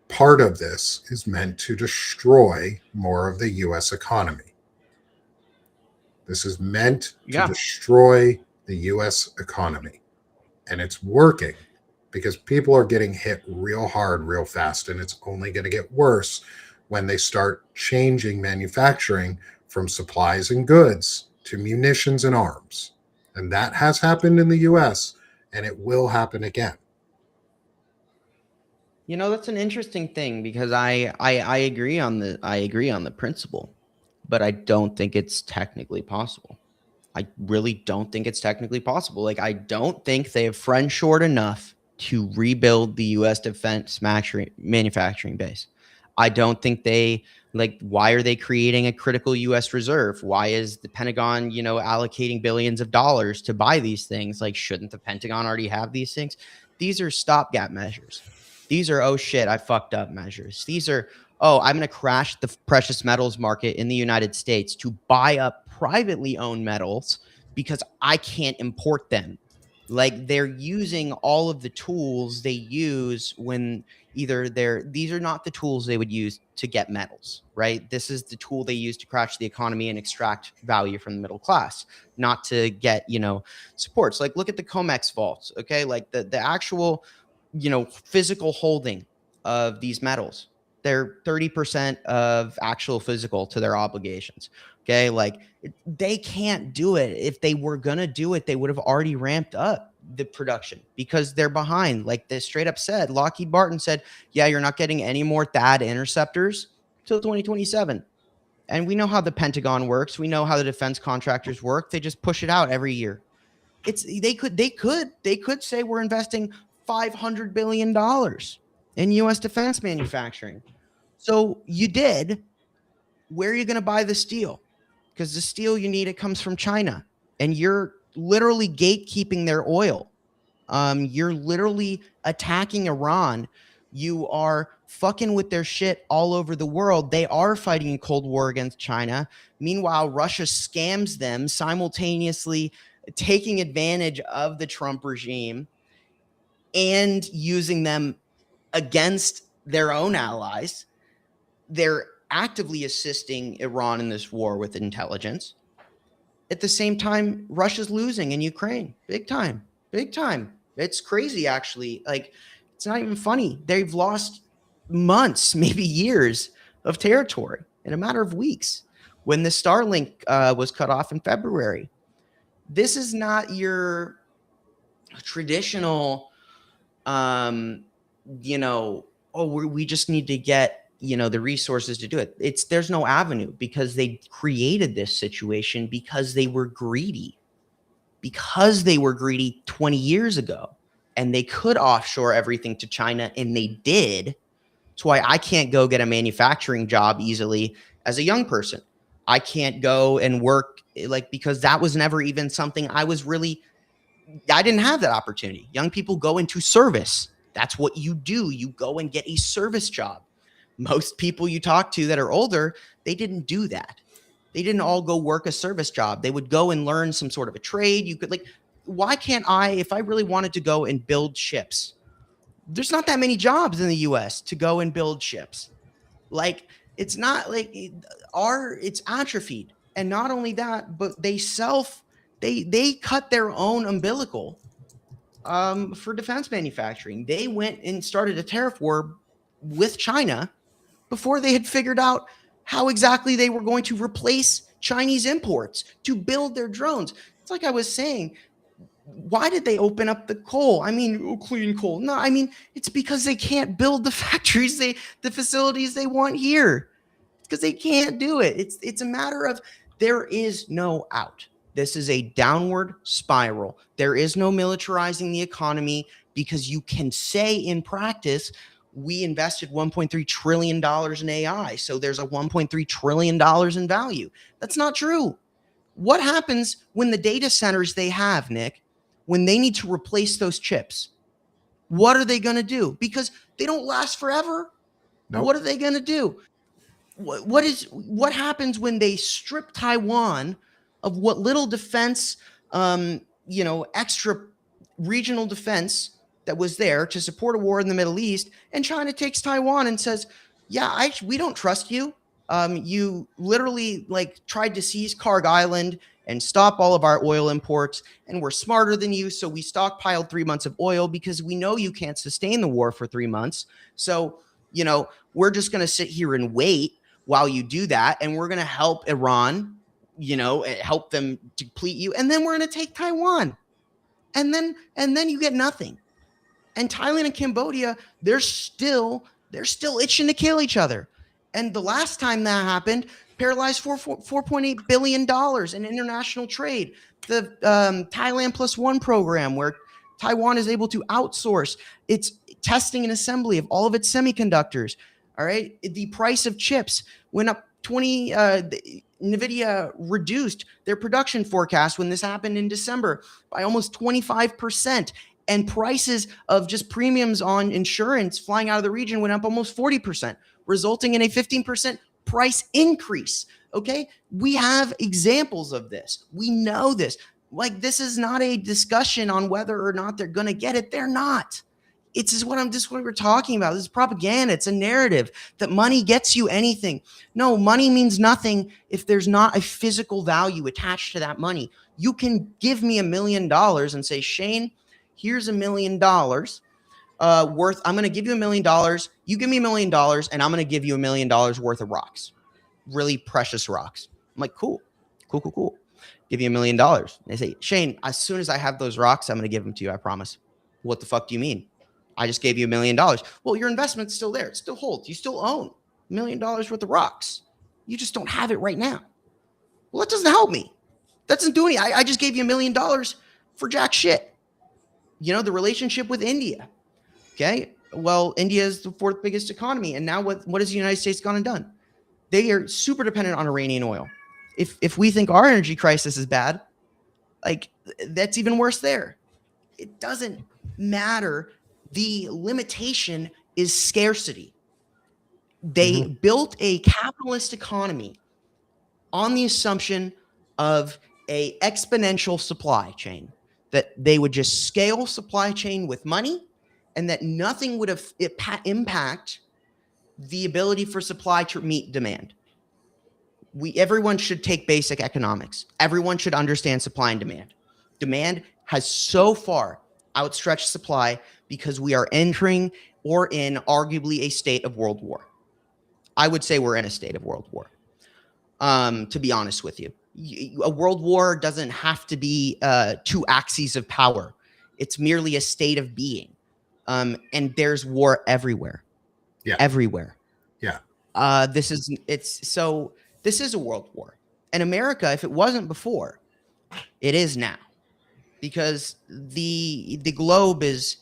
part of this is meant to destroy more of the US economy. This is meant to destroy the US economy. And it's working because people are getting hit real hard, real fast. And it's only going to get worse when they start changing manufacturing from supplies and goods to munitions and arms. And that has happened in the US, and it will happen again. You know, that's an interesting thing because I agree on the principle, but I don't think it's technically possible. I really don't think it's technically possible. Like, I don't think they have friend-shored enough to rebuild the U.S. defense manufacturing base. I don't think why are they creating a critical U.S. reserve? Why is the Pentagon, allocating billions of dollars to buy these things? Like, shouldn't the Pentagon already have these things? These are stopgap measures. These are, oh shit, I fucked up measures. These are, oh, I'm going to crash the precious metals market in the United States to buy up privately owned metals because I can't import them. Like, they're using all of the tools they use when these are not the tools they would use to get metals, right? This is the tool they use to crash the economy and extract value from the middle class, not to get, supports. Like, look at the COMEX vaults, okay? Like the actual, physical holding of these metals. They're 30% of actual physical to their obligations. Okay. Like, they can't do it. If they were going to do it, they would have already ramped up the production because they're behind. Like, they straight up said, Lockheed Martin said, yeah, you're not getting any more THAAD interceptors till 2027. And we know how the Pentagon works. We know how the defense contractors work. They just push it out every year. They could say we're investing $500 billion in U.S. defense manufacturing. So you did. Where are you going to buy the steel? Because the steel you need, it comes from China. And you're literally gatekeeping their oil. You're literally attacking Iran. You are fucking with their shit all over the world. They are fighting a Cold War against China. Meanwhile, Russia scams them, simultaneously taking advantage of the Trump regime and using them against their own allies. They're actively assisting Iran in this war with intelligence. At the same time, Russia's losing in Ukraine. Big time. Big time. It's crazy, actually. Like, it's not even funny. They've lost months, maybe years of territory in a matter of weeks. When the Starlink was cut off in February, this is not your traditional, we just need to get, the resources to do it. There's no avenue because they created this situation because they were greedy. Because they were greedy 20 years ago and they could offshore everything to China, and they did. That's why I can't go get a manufacturing job easily as a young person. I can't go and work because that was never even something I didn't have that opportunity. Young people go into service. That's what you do. You go and get a service job. Most people you talk to that are older, they didn't do that. They didn't all go work a service job. They would go and learn some sort of a trade. You could why can't I, if I really wanted to go and build ships, there's not that many jobs in the US to go and build ships. Like, it's not like it's atrophied. And not only that, but they cut their own umbilical for defense manufacturing. They went and started a tariff war with China before they had figured out how exactly they were going to replace Chinese imports to build their drones. It's like I was saying, why did they open up the coal? I mean, clean coal. No, I mean, it's because they can't build the factories, the facilities they want here. It's because they can't do it. It's a matter of there is no out. This is a downward spiral. There is no militarizing the economy because you can say in practice, we invested $1.3 trillion in AI. So there's a $1.3 trillion in value. That's not true. What happens when the data centers they have, Nick, when they need to replace those chips? What are they going to do? Because they don't last forever. Nope. What are they going to do? What happens when they strip Taiwan of what little defense, extra regional defense that was there to support a war in the Middle East, and China takes Taiwan and says, yeah, we don't trust you. You literally tried to seize Karg Island and stop all of our oil imports, and we're smarter than you, so we stockpiled 3 months of oil because we know you can't sustain the war for 3 months. So, we're just going to sit here and wait while you do that, and we're going to help Iran, help them deplete you, and then we're going to take Taiwan, and then you get nothing. And Thailand and Cambodia, they're still itching to kill each other. And the last time that happened, paralyzed $4.8 billion in international trade. The Thailand Plus One program, where Taiwan is able to outsource its testing and assembly of all of its semiconductors. All right. The price of chips went up NVIDIA reduced their production forecast when this happened in December by almost 25%. And prices of just premiums on insurance flying out of the region went up almost 40%, resulting in a 15% price increase. Okay. We have examples of this. We know this. This is not a discussion on whether or not they're going to get it. They're not. It's just what we're talking about. This is propaganda. It's a narrative that money gets you anything. No, money means nothing if there's not a physical value attached to that money. You can give me $1 million and say, Shane, here's $1 million worth. I'm going to give you $1 million. You give me $1 million, and I'm going to give you $1 million worth of rocks, really precious rocks. I'm like, cool. Give you $1 million. They say, Shane, as soon as I have those rocks, I'm going to give them to you. I promise. What the fuck do you mean? I just gave you $1 million. Well, your investment's still there. It still holds. You still own $1 million worth of rocks. You just don't have it right now. Well, that doesn't help me. That doesn't do anything. I just gave you $1 million for jack shit. The relationship with India. Okay. Well, India is the 4th biggest economy. And now what has the United States gone and done? They are super dependent on Iranian oil. If we think our energy crisis is bad, that's even worse there. It doesn't matter. The limitation is scarcity. They built a capitalist economy on the assumption of a exponential supply chain, that they would just scale supply chain with money, and that nothing would impact the ability for supply to meet demand. Everyone should take basic economics. Everyone should understand supply and demand. Demand has so far outstretched supply because we are entering or in arguably a state of world war. I would say we're in a state of world war, to be honest with you. A world war doesn't have to be 2 axes of power. It's merely a state of being. And there's war everywhere. Yeah. Everywhere. Yeah. This is a world war. And America, if it wasn't before, it is now. Because the globe is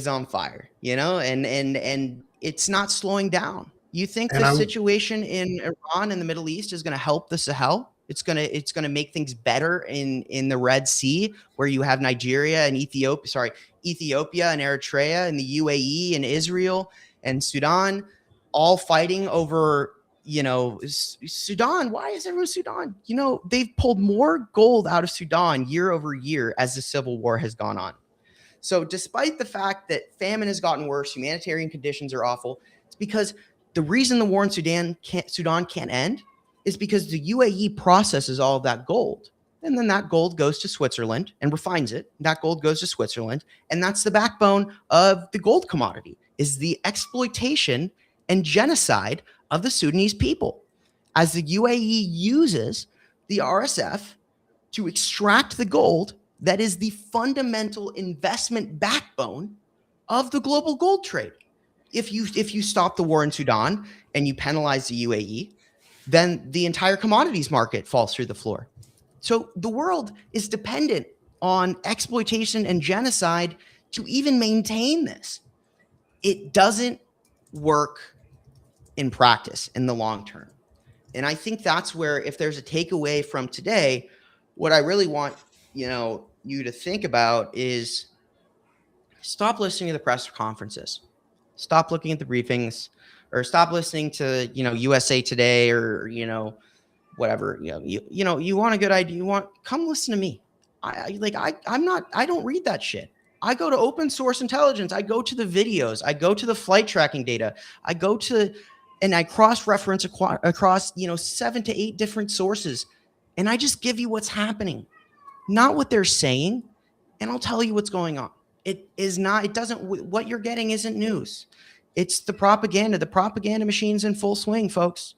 on fire, and it's not slowing down. You think the situation in Iran and the Middle East is going to help the Sahel? It's going to make things better in the Red Sea, where you have Nigeria and Ethiopia and Eritrea and the UAE and Israel and Sudan all fighting over, Sudan, why is everyone Sudan? They've pulled more gold out of Sudan year over year as the civil war has gone on. So despite the fact that famine has gotten worse, humanitarian conditions are awful, it's because the reason the war in Sudan can't end is because the UAE processes all of that gold. And then that gold goes to Switzerland and refines it. That gold goes to Switzerland. And that's the backbone of the gold commodity, is the exploitation and genocide of the Sudanese people, as the UAE uses the RSF to extract the gold that is the fundamental investment backbone of the global gold trade. If you stop the war in Sudan and you penalize the UAE, then the entire commodities market falls through the floor. So the world is dependent on exploitation and genocide to even maintain this. It doesn't work in practice in the long term. And I think that's where, if there's a takeaway from today, what I really want, you to think about is stop listening to the press conferences, stop looking at the briefings, or stop listening to, USA Today, or, whatever. You want a good idea, come listen to me. I don't read that shit. I go to open source intelligence. I go to the videos. I go to the flight tracking data. And I cross-reference across 7 to 8 different sources. And I just give you what's happening, not what they're saying. And I'll tell you what's going on. What you're getting isn't news. It's the propaganda. The propaganda machine's in full swing, folks.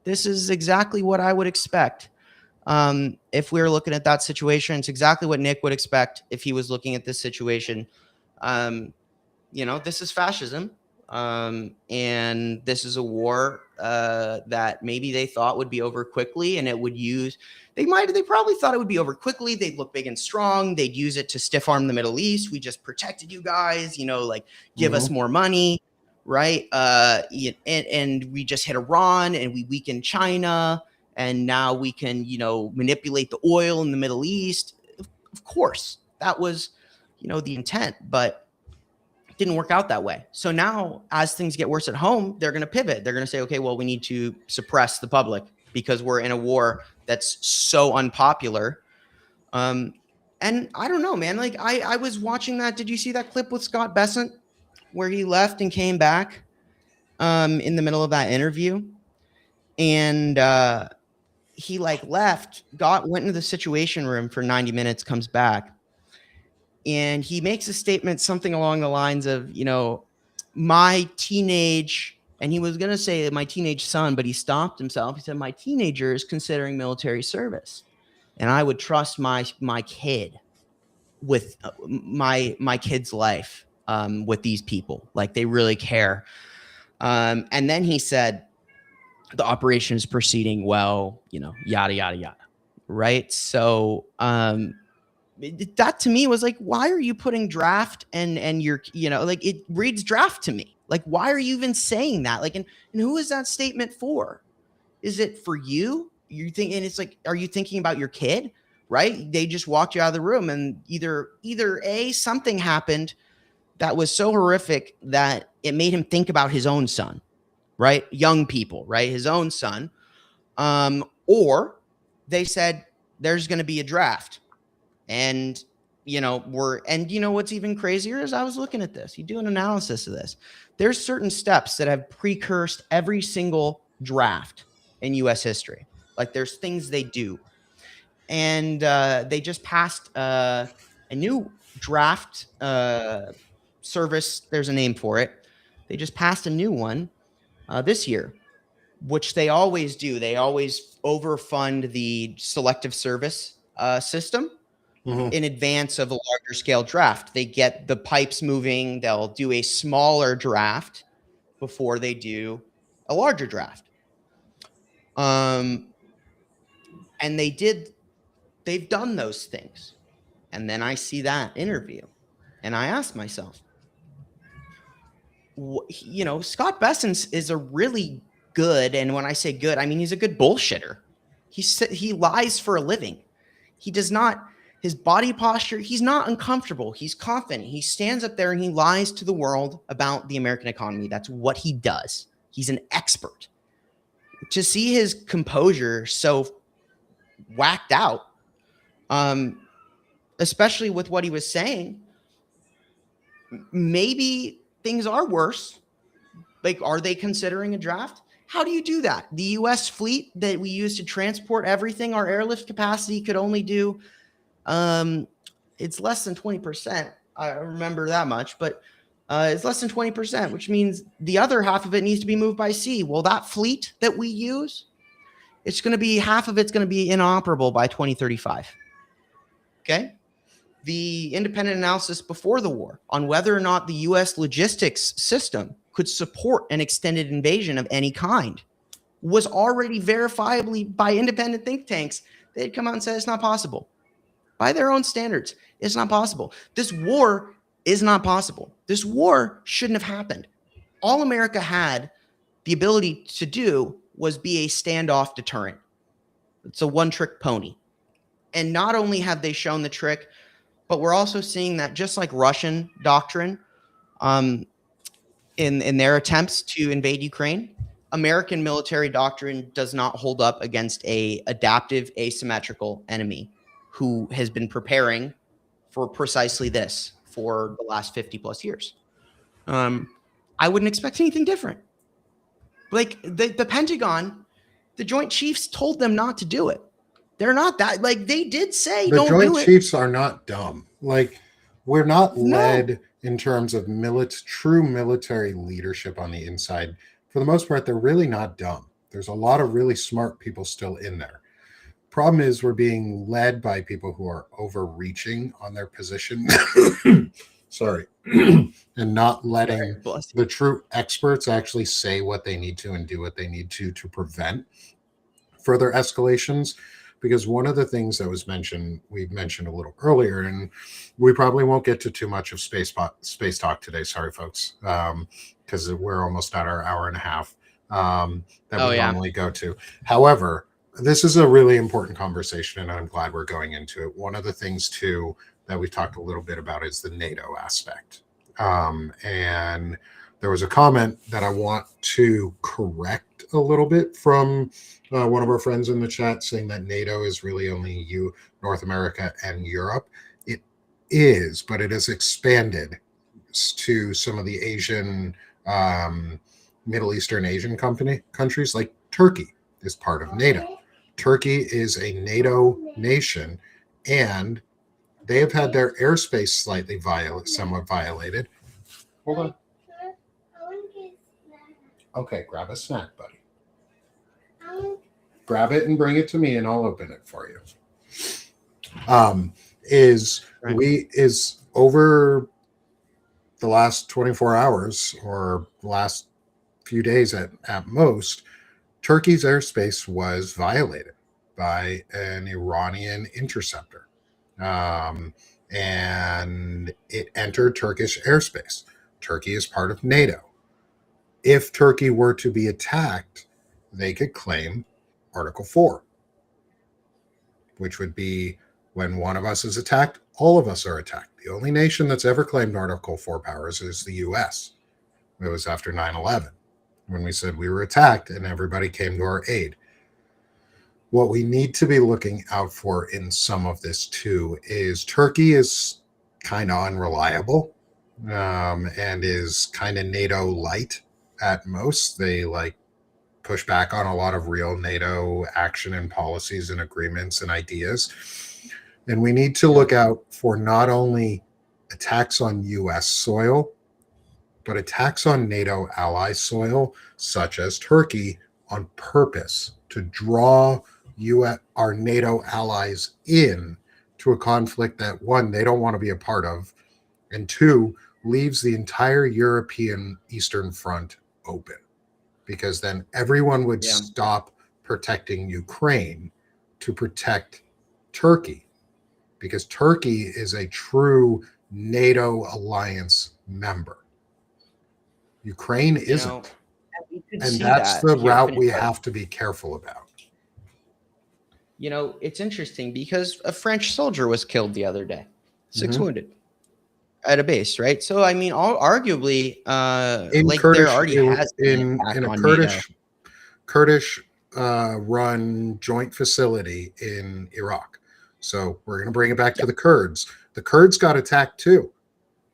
This is exactly what I would expect. If we were looking at that situation, it's exactly what Nick would expect if he was looking at this situation. This is fascism. And this is a war that maybe they thought would be over quickly, and they probably thought it would be over quickly. They'd look big and strong. They'd use it to stiff arm the Middle East. We just protected you guys, give us more money, right? And we just hit Iran, and we weakened China, and now we can, manipulate the oil in the Middle East. Of course, that was, the intent, but didn't work out that way. So now, as things get worse at home, they're going to pivot. They're going to say, okay, well, we need to suppress the public because we're in a war that's so unpopular. And I don't know, man. I was watching that. Did you see that clip with Scott Bessent where he left and came back in the middle of that interview? And he left, went into the Situation Room for 90 minutes, comes back. And he makes a statement, something along the lines of, my teenage, and he was going to say my teenage son, but he stopped himself. He said, my teenager is considering military service. And I would trust my kid with my kid's life with these people. They really care. And then he said, the operation is proceeding well, yada, yada, yada. Right. So, that to me was why are you putting draft and you're, it reads draft to me. Why are you even saying that? And who is that statement for? Is it for you? You think, and it's are you thinking about your kid? Right? They just walked you out of the room, and either something happened that was so horrific that it made him think about his own son, right? Young people, right? His own son. Or they said there's going to be a draft. And, what's even crazier is I was looking at this. You do an analysis of this. There's certain steps that have precursed every single draft in U.S. history. There's things they do. And they just passed a new draft service. There's a name for it. They just passed a new one this year, which they always do. They always overfund the selective service system. In advance of a larger scale draft. They get the pipes moving. They'll do a smaller draft before they do a larger draft. And they've done those things. And then I see that interview and I ask myself, Scott Bessent is a really good, and when I say good, I mean he's a good bullshitter. He lies for a living. He does not. His body posture, he's not uncomfortable. He's confident. He stands up there and he lies to the world about the American economy. That's what he does. He's an expert. to see his composure so whacked out, especially with what he was saying, maybe things are worse. Like, are they considering a draft? How do you do that? The U.S. fleet that we use to transport everything, our airlift capacity could only do, it's less than 20%. I remember that much, but it's less than 20%, which means the other half of it needs to be moved by sea. Well, that fleet that we use, it's going to be, half of it's going to be inoperable by 2035. Okay. The independent analysis before the war on whether or not the U.S. logistics system could support an extended invasion of any kind was already verifiably by independent think tanks. They'd come out and say it's not possible. By their own standards, it's not possible. This war is not possible. This war shouldn't have happened. All America had the ability to do was be a standoff deterrent. It's a one-trick pony. And not only have they shown the trick, but we're also seeing that just like Russian doctrine in their attempts to invade Ukraine, American military doctrine does not hold up against a adaptive, asymmetrical enemy who has been preparing for precisely this for the last 50 plus years. I wouldn't expect anything different. Like the Pentagon, the Joint Chiefs told them not to do it. They're not that, like, they did say the don't Joint do it. Chiefs are not dumb. Like, we're not led in terms of true military leadership on the inside. For the most part, they're really not dumb. There's a lot of really smart people still in there. Problem is, we're being led by people who are overreaching on their position. Sorry. And not letting the true experts actually say what they need to and do what they need to prevent further escalations. Because one of the things that was mentioned, we mentioned a little earlier, and we probably won't get to too much of space talk today. Sorry, folks, because we're almost at our hour and a half that we normally go to. However, this is a really important conversation, and I'm glad we're going into it. One of the things, too, that we've talked a little bit about is the NATO aspect. And there was a comment that I want to correct a little bit from one of our friends in the chat saying that NATO is really only North America and Europe. It is, but it has expanded to some of the Asian, Middle Eastern Asian countries, like Turkey is part of NATO. Turkey is a NATO nation, and they have had their airspace somewhat violated. Hold on. Okay, grab a snack, buddy. Grab it and bring it to me, and I'll open it for you. Is over the last 24 hours or the last few days at most, Turkey's airspace was violated by an Iranian interceptor. And it entered Turkish airspace. Turkey is part of NATO. If Turkey were to be attacked, they could claim Article 4, which would be when one of us is attacked, all of us are attacked. The only nation that's ever claimed Article 4 powers is the U.S. It was after 9/11 when we said we were attacked and everybody came to our aid. What we need to be looking out for in some of this, too, is Turkey is kind of unreliable and is kind of NATO light at most. They push back on a lot of real NATO action and policies and agreements and ideas. And we need to look out for not only attacks on U.S. soil, but attacks on NATO ally soil, such as Turkey, on purpose to draw our NATO allies in to a conflict that, one, they don't want to be a part of, and two, leaves the entire European Eastern Front open. Because then everyone would stop protecting Ukraine to protect Turkey. Because Turkey is a true NATO alliance member. Ukraine isn't. And that's the route we have to be careful about. You know, it's interesting because a French soldier was killed the other day, 6 wounded at a base, right? So, I mean, arguably, there already has been in a Kurdish run joint facility in Iraq. So we're going to bring it back to the Kurds. The Kurds got attacked too.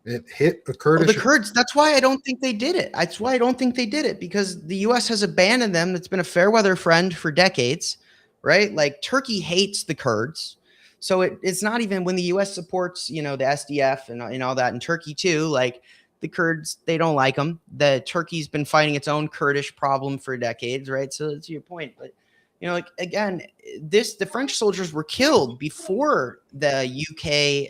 It hit the Kurdish. The Kurds. That's why I don't think they did it. That's why I don't think they did it, because the U.S. has abandoned them. That's been a fair weather friend for decades, right? Like Turkey hates the Kurds. So it's not even when the U.S. supports, the SDF and all that in Turkey too. Like the Kurds, they don't like them. The Turkey's been fighting its own Kurdish problem for decades, right? So to your point, but like again, the French soldiers were killed before the UK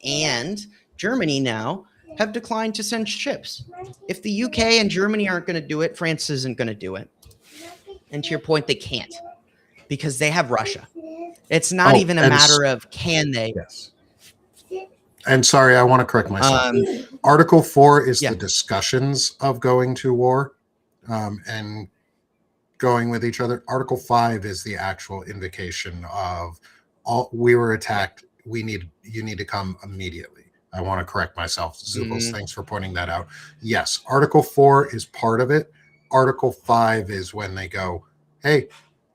and Germany now have declined to send ships. If the UK and Germany aren't going to do it, France isn't going to do it. And to your point, they can't, because they have Russia. It's not even a matter of can they. Yes. And sorry, I want to correct myself. Article 4 is the discussions of going to war and going with each other. Article 5 is the actual invocation of we were attacked. You need to come immediately. I want to correct myself. Zubels, thanks for pointing that out. Yes, Article 4 is part of it. Article 5 is when they go, hey,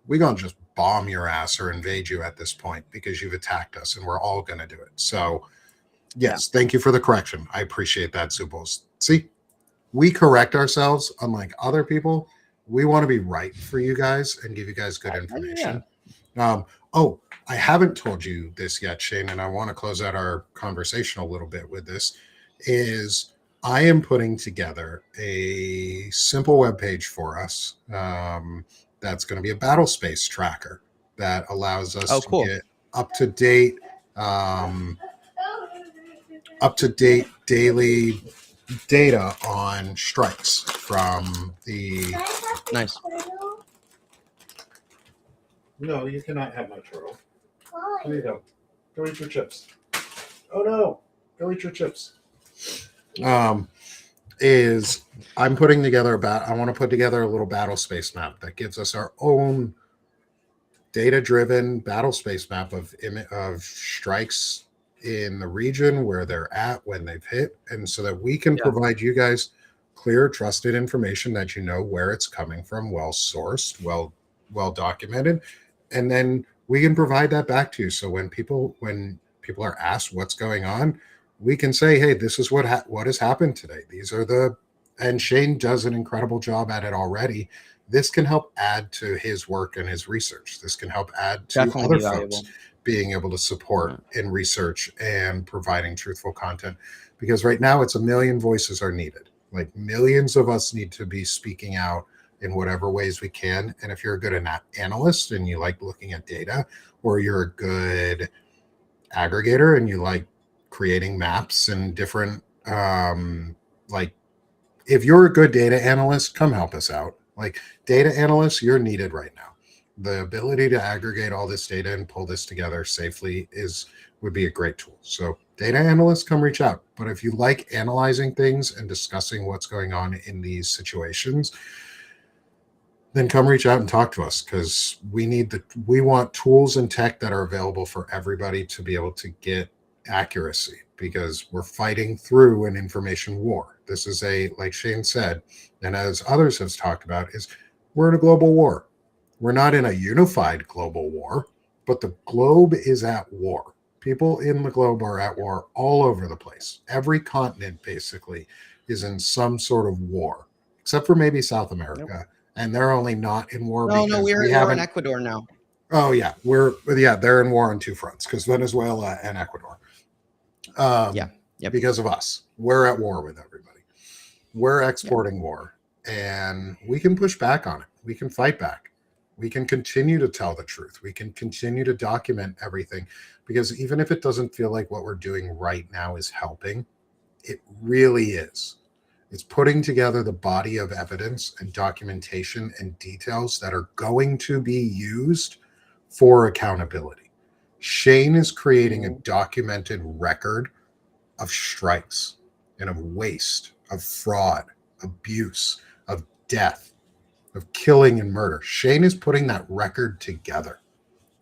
we're going to just bomb your ass or invade you at this point because you've attacked us, and we're all going to do it. So, yes, thank you for the correction. I appreciate that, Zubels. See, we correct ourselves, unlike other people. We want to be right for you guys and give you guys good information. I haven't told you this yet, Shane, and I want to close out our conversation a little bit with this, is I am putting together a simple webpage for us that's going to be a battle space tracker that allows us to get up-to-date daily data on strikes from the... Nice. No, you cannot have my turtle. There you go. Go eat your chips. Oh no, go eat your chips. Is I'm putting together I want to put together a little battle space map that gives us our own data-driven battle space map of strikes in the region, where they're at, when they've hit, and so that we can provide you guys clear, trusted information that you know where it's coming from, well sourced, well documented, and then we can provide that back to you. So when people are asked what's going on, we can say, hey, this is what has happened today. These are and Shane does an incredible job at it already. This can help add to his work and his research. This can help add to other folks being able to support in research and providing truthful content. Because right now it's 1 million voices are needed. Like millions of us need to be speaking out in whatever ways we can. And if you're a good analyst and you like looking at data, or you're a good aggregator and you like creating maps and different, if you're a good data analyst, come help us out. Like data analysts, you're needed right now. The ability to aggregate all this data and pull this together safely would be a great tool. So data analysts, come reach out. But if you like analyzing things and discussing what's going on in these situations, then come reach out and talk to us, because we want tools and tech that are available for everybody to be able to get accuracy, because we're fighting through an information war. This is like Shane said, and as others have talked about, is we're in a global war. We're not in a unified global war, but the globe is at war. People in the globe are at war all over the place. Every continent basically is in some sort of war, except for maybe South America. Nope. And they're only not in war. No, we're in war in Ecuador now. Oh yeah, they're in war on two fronts, because Venezuela and Ecuador. Because of us, we're at war with everybody. We're exporting war, and we can push back on it. We can fight back. We can continue to tell the truth. We can continue to document everything, because even if it doesn't feel like what we're doing right now is helping, it really is. It's putting together the body of evidence and documentation and details that are going to be used for accountability. Shane is creating a documented record of strikes and of waste, of fraud, abuse, of death, of killing and murder. Shane is putting that record together.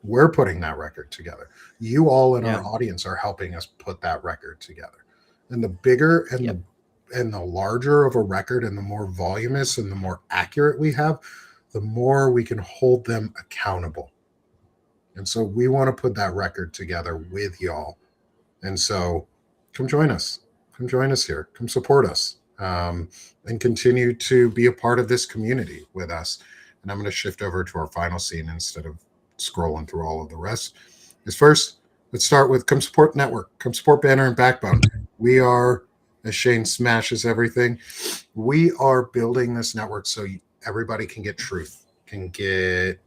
We're putting that record together. You all in our audience are helping us put that record together. And the bigger and the larger of a record, and the more voluminous and the more accurate we have, the more we can hold them accountable. And so we want to put that record together with y'all. And so come join us. Come join us here. Come support us, and continue to be a part of this community with us. And I'm going to shift over to our final scene instead of scrolling through all of the rest. Is first, let's start with come support network, come support Banner and Backbone. We are, as Shane smashes everything, we are building this network so everybody can get truth, can get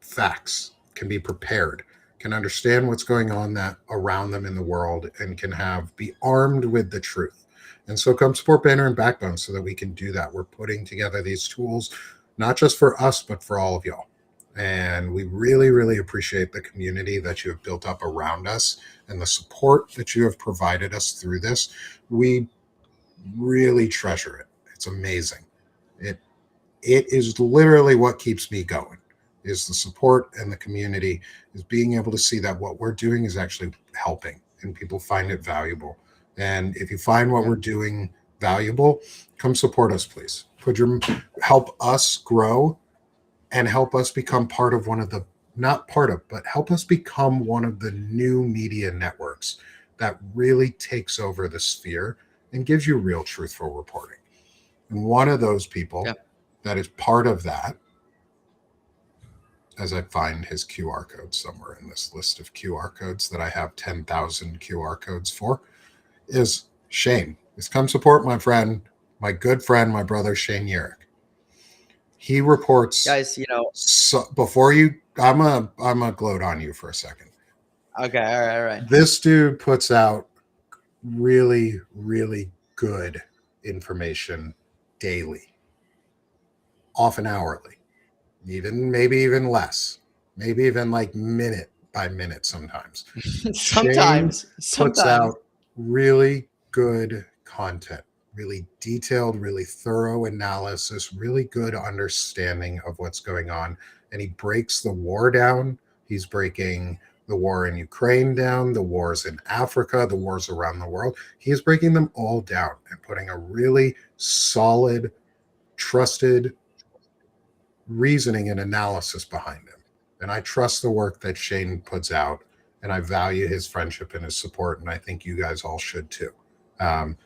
facts, can be prepared, can understand what's going on that around them in the world, and can be armed with the truth. And so come support Banner and Backbone so that we can do that. We're putting together these tools, not just for us, but for all of y'all. And we really, really appreciate the community that you have built up around us and the support that you have provided us through this. We really treasure it. It's amazing. It is literally what keeps me going, is the support and the community, is being able to see that what we're doing is actually helping and people find it valuable. And if you find what we're doing valuable, come support us, please. Help us grow and help us become part of help us become one of the new media networks that really takes over the sphere and gives you real truthful reporting. And one of those people that is part of that, as I find his QR code somewhere in this list of QR codes that I have 10,000 QR codes for, is Shane. Is come support my friend, my good friend, my brother, Shane Yirak. He reports, guys, so before I'm a gloat on you for a second. Okay. All right. This dude puts out really, really good information daily, often hourly, maybe even less, maybe even like minute by minute sometimes. Sometimes puts out really good content, really detailed, really thorough analysis, really good understanding of what's going on. And he breaks the war down. He's breaking the war in Ukraine down, the wars in Africa, the wars around the world. He is breaking them all down and putting a really solid, trusted reasoning and analysis behind him. And I trust the work that Shane puts out, and I value his friendship and his support, and I think you guys all should too.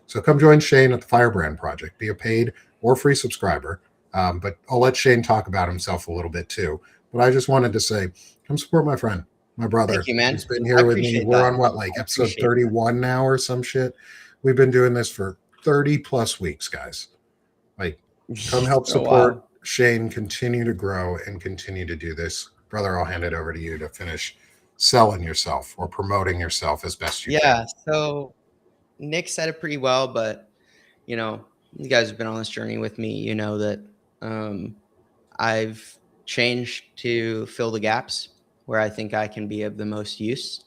So come join Shane at the Firebrand Project. Be a paid or free subscriber. But I'll let Shane talk about himself a little bit too. But I just wanted to say, come support my friend, my brother. Thank you, man. He's been here with me. We're on episode 31 now or some shit. We've been doing this for 30 plus weeks, guys. Come help support Shane, continue to grow and continue to do this. Brother, I'll hand it over to you to finish selling yourself or promoting yourself as best you can. Yeah, so Nick said it pretty well, but you guys have been on this journey with me. You know that I've changed to fill the gaps where I think I can be of the most use.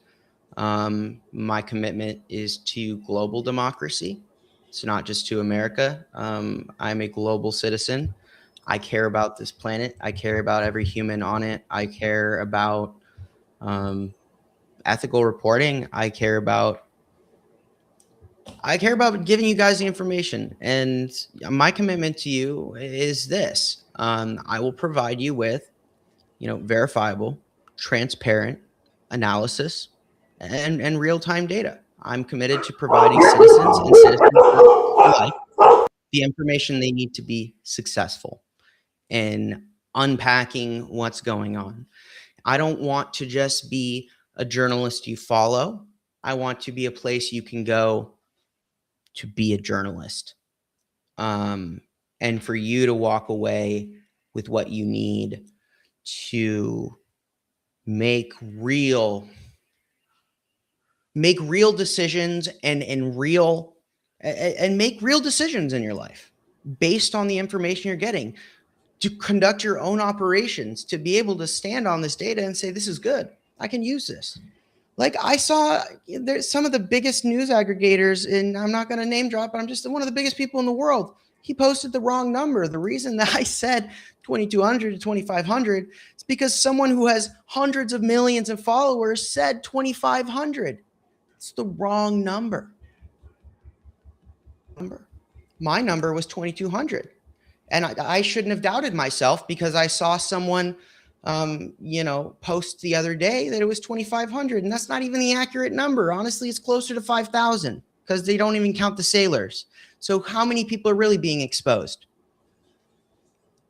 My commitment is to global democracy. It's not just to America. I'm a global citizen. I care about this planet. I care about every human on it. I care about ethical reporting. I care about giving you guys the information. And my commitment to you is this. I will provide you with, verifiable, transparent analysis and real-time data. I'm committed to providing citizens and citizens alike the information they need to be successful in unpacking what's going on. I don't want to just be a journalist you follow. I want to be a place you can go to be a journalist. And for you to walk away with what you need to make real decisions and make real decisions in your life based on the information you're getting, to conduct your own operations, to be able to stand on this data and say, this is good. I can use this. Like I saw there's some of the biggest news aggregators, and I'm not going to name drop, but I'm just one of the biggest people in the world. He posted the wrong number. The reason that I said 2,200 to 2,500 is because someone who has hundreds of millions of followers said 2,500. It's the wrong number. My number was 2,200. And I shouldn't have doubted myself because I saw someone, post the other day that it was 2,500, and that's not even the accurate number. Honestly, it's closer to 5,000 because they don't even count the sailors. So how many people are really being exposed?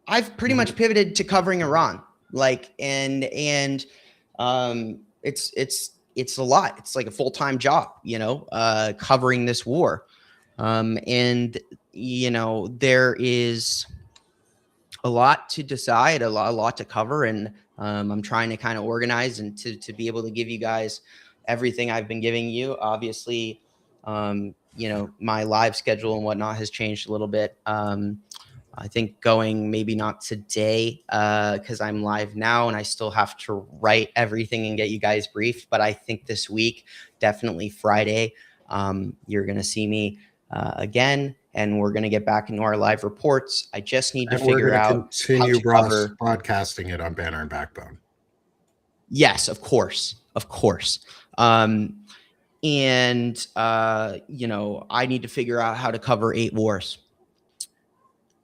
I've pretty much pivoted to covering Iran, it's a lot. It's like a full-time job, covering this war. There is a lot to decide, a lot to cover, and I'm trying to kind of organize and to be able to give you guys everything I've been giving you. Obviously, my live schedule and whatnot has changed a little bit. I think going maybe not today because I'm live now and I still have to write everything and get you guys briefed. But I think this week, definitely Friday, you're going to see me again, and we're going to get back into our live reports. I just need to figure out continue broadcasting it on Banner and Backbone. Yes, of course. I need to figure out how to cover 8 wars.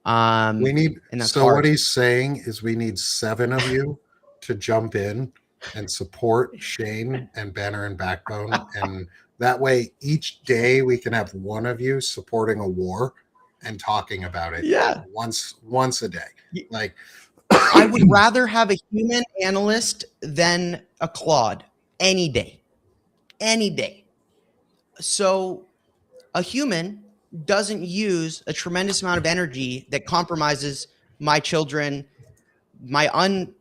We need, so hard. What he's saying is we need 7 of you to jump in and support Shane and Banner and Backbone. And that way each day we can have one of you supporting a war and talking about it. Yeah. Once a day. Like I would rather have a human analyst than a Claude any day. So a human doesn't use a tremendous amount of energy that compromises my children, my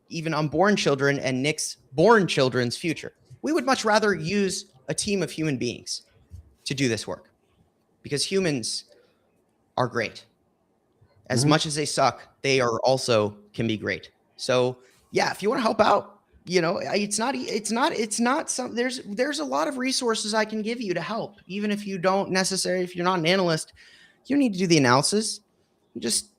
even unborn children, and Nick's born children's future. We would much rather use a team of human beings to do this work because humans are great. As much as they suck, they are also can be great. So yeah, if you want to help out, it's not some, there's a lot of resources I can give you to help. Even if you don't necessarily, if you're not an analyst, you don't need to do the analysis. You just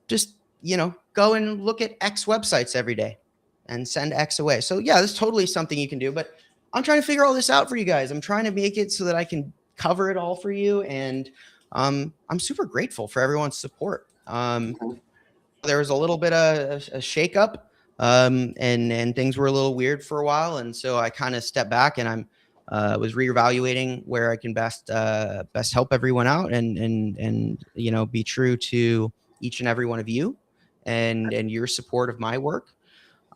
go and look at X websites every day and send X away. So yeah, that's totally something you can do, but I'm trying to figure all this out for you guys. I'm trying to make it so that I can cover it all for you. And I'm super grateful for everyone's support. There was a little bit of a shakeup, and things were a little weird for a while, and so I kind of stepped back and was reevaluating where I can best help everyone out and be true to each and every one of you and your support of my work.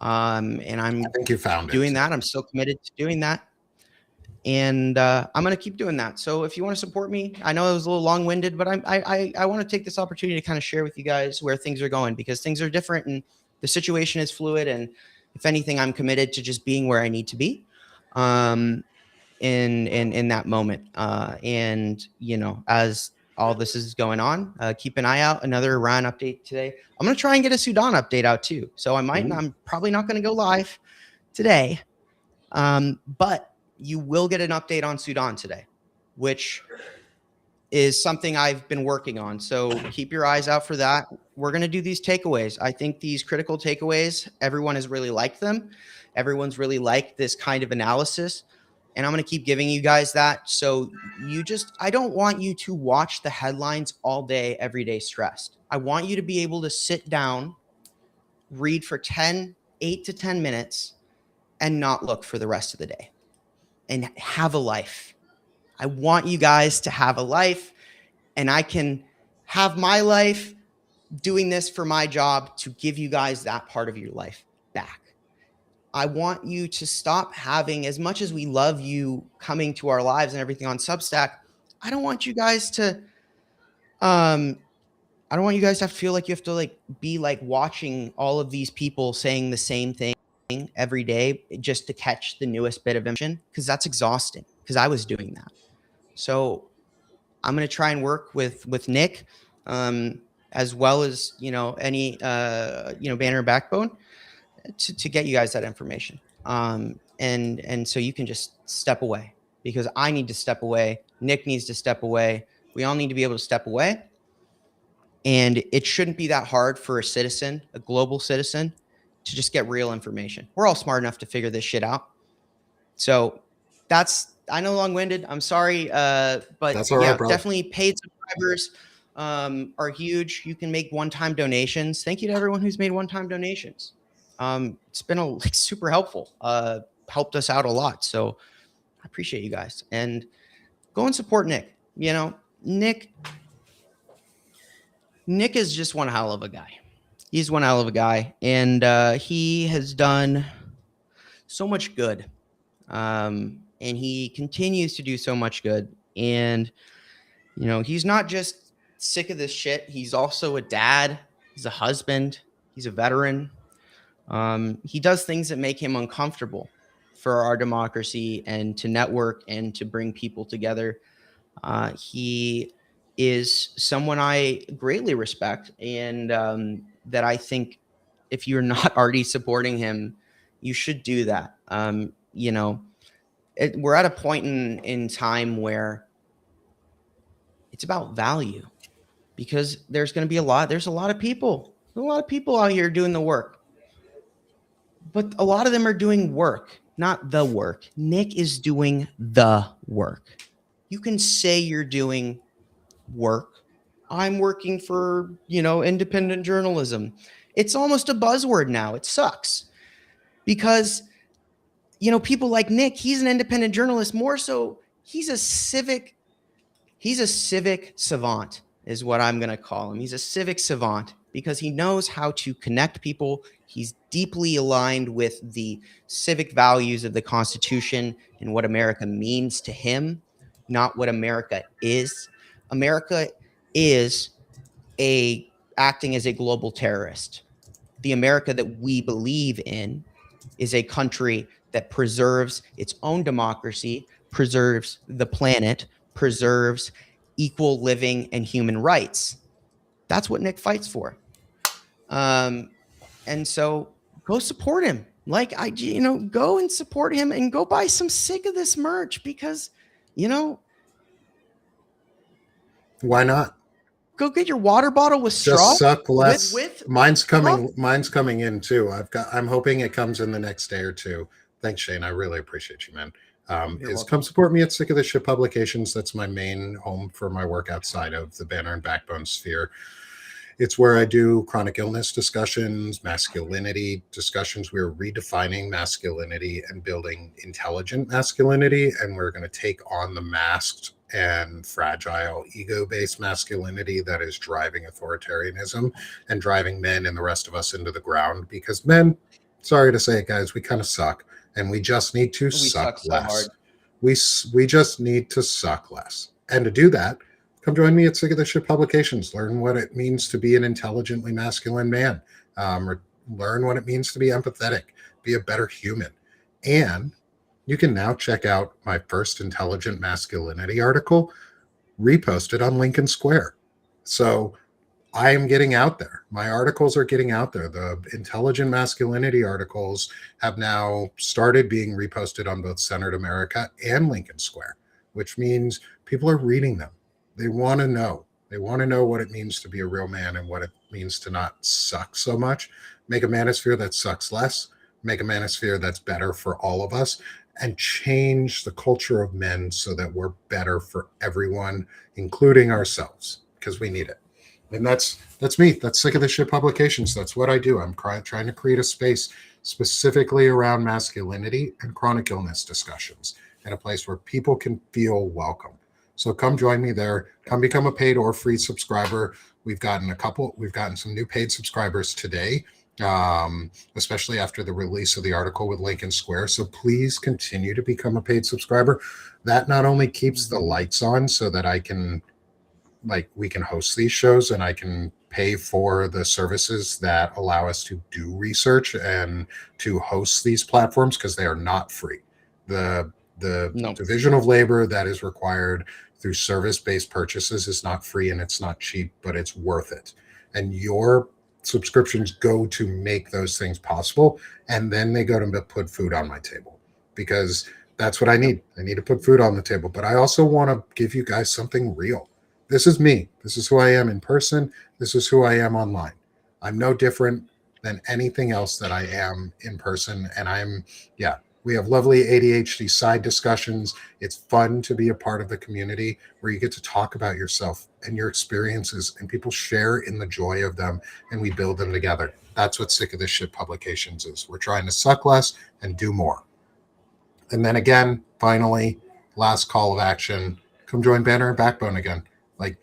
And I think you found doing that. I'm still committed to doing that. And I'm going to keep doing that. So if you want to support me, I know it was a little long-winded, but I want to take this opportunity to kind of share with you guys where things are going because things are different and the situation is fluid. And if anything, I'm committed to just being where I need to be in that moment. As all this is going on, keep an eye out. Another Iran update today. I'm going to try and get a Sudan update out too. So I'm probably not going to go live today, but you will get an update on Sudan today, which is something I've been working on. So keep your eyes out for that. We're going to do these takeaways. I think these critical takeaways, everyone has really liked them. Everyone's really liked this kind of analysis. And I'm going to keep giving you guys that. So I don't want you to watch the headlines all day, every day stressed. I want you to be able to sit down, read for 8 to 10 minutes, and not look for the rest of the day. And have a life. I want you guys to have a life, and I can have my life doing this for my job to give you guys that part of your life back. I want you to stop having, as much as we love you coming to our lives and everything on Substack, I don't want you guys to have to feel like you have to be watching all of these people saying the same thing every day just to catch the newest bit of information, because that's exhausting, because I was doing that. So I'm going to try and work with Nick, as well as, any, Banner and Backbone to get you guys that information. And so you can just step away, because I need to step away. Nick needs to step away. We all need to be able to step away. And it shouldn't be that hard for a citizen, a global citizen, to just get real information. We're all smart enough to figure this shit out. So I know long-winded. I'm sorry. But that's all right, bro. Definitely paid subscribers. are huge. You can make one-time donations. Thank you to everyone who's made one-time donations. It's been super helpful. Helped us out a lot. So I appreciate you guys. And go and support Nick. Nick is just one hell of a guy. He's one hell of a guy, and he has done so much good. And he continues to do so much good. And he's not just sick of this shit. He's also a dad. He's a husband. He's a veteran. He does things that make him uncomfortable for our democracy and to network and to bring people together. He is someone I greatly respect, and that I think if you're not already supporting him, you should do that. We're at a point in time where it's about value, because there's a lot of people out here doing the work, but a lot of them are doing work, not the work. Nick is doing the work. You can say you're doing work. I'm working for, independent journalism. It's almost a buzzword now. It sucks because, people like Nick, he's an independent journalist. More so, he's a civic savant is what I'm going to call him. He's a civic savant because he knows how to connect people. He's deeply aligned with the civic values of the Constitution and what America means to him, not what America is. America is acting as a global terrorist. The America that we believe in is a country that preserves its own democracy, preserves the planet, preserves equal living and human rights. That's what Nick fights for. And so go support him. Go and support him and go buy some sick of this merch because, why not? Go get your water bottle with straw. Just suck less. Mine's coming in too. I'm hoping it comes in the next day or two. Thanks, Shane. I really appreciate you, man. Come support me at Sick of This Shit Publications. That's my main home for my work outside of the Banner and Backbone sphere. It's where I do chronic illness discussions, masculinity discussions. We're redefining masculinity and building intelligent masculinity, and we're going to take on the masked and fragile ego-based masculinity that is driving authoritarianism and driving men and the rest of us into the ground, because men, sorry to say it, guys, we kind of suck, and we just need to suck less. We just need to suck less. And to do that, come join me at Sick of This Shit Publications. Learn what it means to be an intelligently masculine man. Learn what it means to be empathetic, be a better human. And you can now check out my first intelligent masculinity article reposted on Lincoln Square. So I am getting out there. My articles are getting out there. The intelligent masculinity articles have now started being reposted on both Centered America and Lincoln Square, which means people are reading them. They want to know. They want to know what it means to be a real man and what it means to not suck so much. Make a manosphere that sucks less. Make a manosphere that's better for all of us, and change the culture of men so that we're better for everyone, including ourselves, because we need it. And that's me. That's Sick of This Shit Publications. That's what I do. I'm trying to create a space specifically around masculinity and chronic illness discussions, and a place where people can feel welcome. So come join me there. Come become a paid or free subscriber. We've gotten some new paid subscribers today, especially after the release of the article with Lincoln Square. So please continue to become a paid subscriber. That not only keeps the lights on so that we can host these shows and I can pay for the services that allow us to do research and to host these platforms, because they are not free. The division of labor that is required through service-based purchases is not free, and it's not cheap, but it's worth it. And your subscriptions go to make those things possible, and then they go to put food on my table, because that's what I need. I need to put food on the table, but I also want to give you guys something real. This is me. This is who I am in person. This is who I am online. I'm no different than anything else that I am in person, and We have lovely ADHD side discussions. It's fun to be a part of the community where you get to talk about yourself and your experiences, and people share in the joy of them, and we build them together. That's what Sick of This Shit Publications is. We're trying to suck less and do more. And then again, finally, last call of action, come join Banner and Backbone again. Like,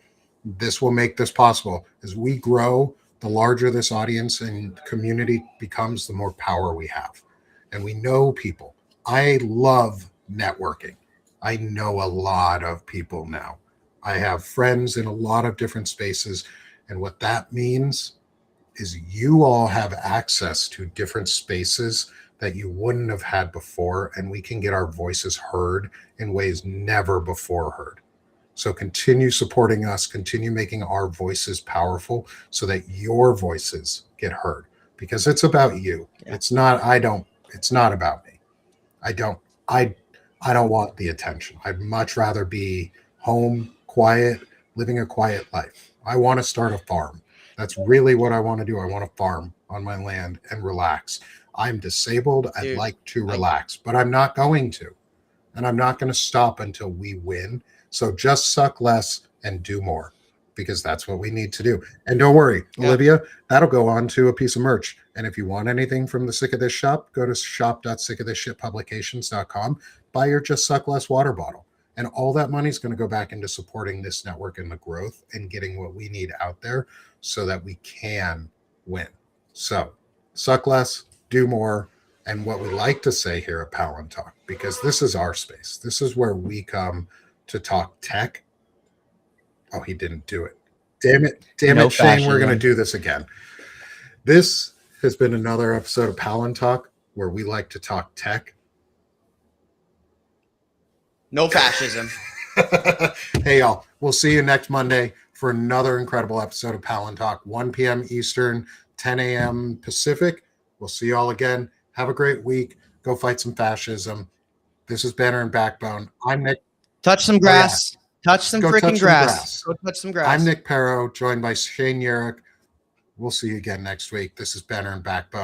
this will make this possible. As we grow, the larger this audience and community becomes, the more power we have. And we know people. I love networking. I know a lot of people now. I have friends in a lot of different spaces. And what that means is you all have access to different spaces that you wouldn't have had before. And we can get our voices heard in ways never before heard. So continue supporting us, continue making our voices powerful so that your voices get heard, because it's about you. Yeah. It's not about me. I don't want the attention. I'd much rather be home, quiet, living a quiet life. I want to start a farm. That's really what I want to do. I want to farm on my land and relax. I'm disabled. I'd like to relax, but I'm not going to. And I'm not going to stop until we win. So just suck less and do more, because that's what we need to do. And don't worry, Olivia, that'll go on to a piece of merch. And if you want anything from the Sick of This shop, go to shop.sickofthisshitpublications.com, buy your Just Suck Less water bottle. And all that money is going to go back into supporting this network and the growth and getting what we need out there so that we can win. So suck less, do more. And what we like to say here at Palantalk, because this is our space, this is where we come to talk tech. Oh, he didn't do it. Damn it, Shane, we're going to do this again. This has been another episode of Palantalk where we like to talk tech. No fascism. Hey, y'all. We'll see you next Monday for another incredible episode of Palantalk, 1 p.m. Eastern, 10 a.m. Pacific. We'll see y'all again. Have a great week. Go fight some fascism. This is Banner and Backbone. I'm Nick. Touch some grass. Touch some freaking grass. Go touch some grass. I'm Nick Paro, joined by Shane Yirak. We'll see you again next week. This is Banner and Backbone.